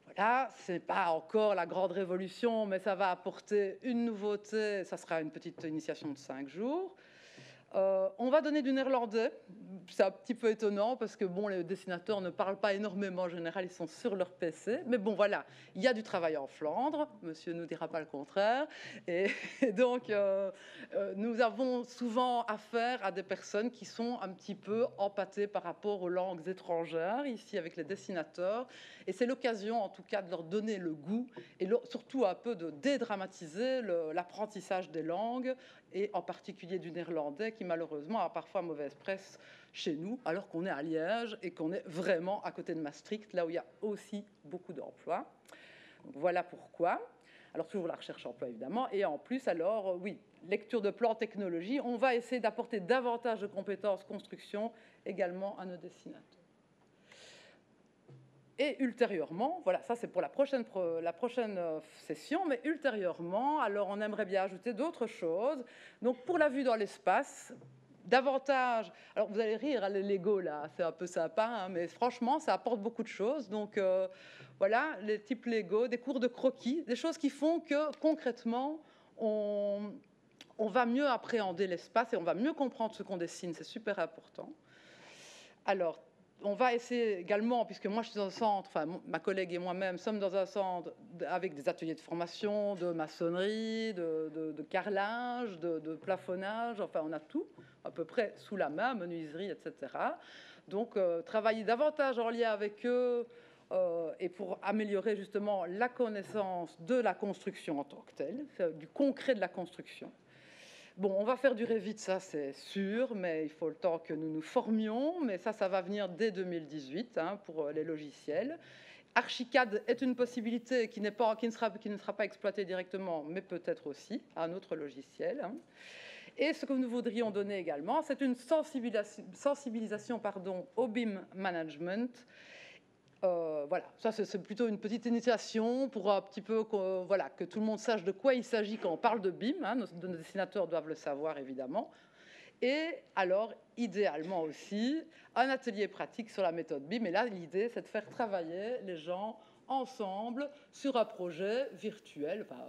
Voilà, ce n'est pas encore la grande révolution, mais ça va apporter une nouveauté. Ça sera une petite initiation de 5 jours. On va donner du néerlandais. C'est un petit peu étonnant parce que les dessinateurs ne parlent pas énormément en général, ils sont sur leur PC. Mais bon, voilà, il y a du travail en Flandre. Monsieur ne nous dira pas le contraire. Et donc, nous avons souvent affaire à des personnes qui sont un petit peu empâtées par rapport aux langues étrangères, ici avec les dessinateurs. Et c'est l'occasion, en tout cas, de leur donner le goût et surtout un peu de dédramatiser l'apprentissage des langues et en particulier du néerlandais qui malheureusement a parfois mauvaise presse chez nous, alors qu'on est à Liège et qu'on est vraiment à côté de Maastricht, là où il y a aussi beaucoup d'emplois. Voilà pourquoi. Alors toujours la recherche emploi évidemment, et en plus alors, oui, lecture de plans technologie, on va essayer d'apporter davantage de compétences construction également à nos dessinateurs. Et ultérieurement, voilà, ça c'est pour la prochaine session, mais ultérieurement, alors on aimerait bien ajouter d'autres choses. Donc pour la vue dans l'espace, davantage, alors vous allez rire, les Lego là, c'est un peu sympa, hein, mais franchement ça apporte beaucoup de choses. Donc voilà, les types Lego, des cours de croquis, des choses qui font que concrètement, on va mieux appréhender l'espace et on va mieux comprendre ce qu'on dessine, c'est super important. Alors, on va essayer également, puisque moi je suis dans un centre, enfin ma collègue et moi-même sommes dans un centre avec des ateliers de formation, de maçonnerie, de carrelage, de plafonnage, enfin on a tout à peu près sous la main, menuiserie, etc. Donc, travailler davantage en lien avec eux et pour améliorer justement la connaissance de la construction en tant que telle, du concret de la construction. Bon, on va faire du Revit, ça c'est sûr, mais il faut le temps que nous nous formions, mais ça va venir dès 2018 hein, pour les logiciels. Archicad est une possibilité qui ne sera pas exploitée directement, mais peut-être aussi un autre logiciel. Hein. Et ce que nous voudrions donner également, c'est une sensibilisation au BIM management. Voilà, ça c'est plutôt une petite initiation pour un petit peu que tout le monde sache de quoi il s'agit quand on parle de BIM. Hein, nos dessinateurs doivent le savoir évidemment. Et alors, idéalement aussi, un atelier pratique sur la méthode BIM. Et là, l'idée, c'est de faire travailler les gens ensemble sur un projet virtuel, enfin,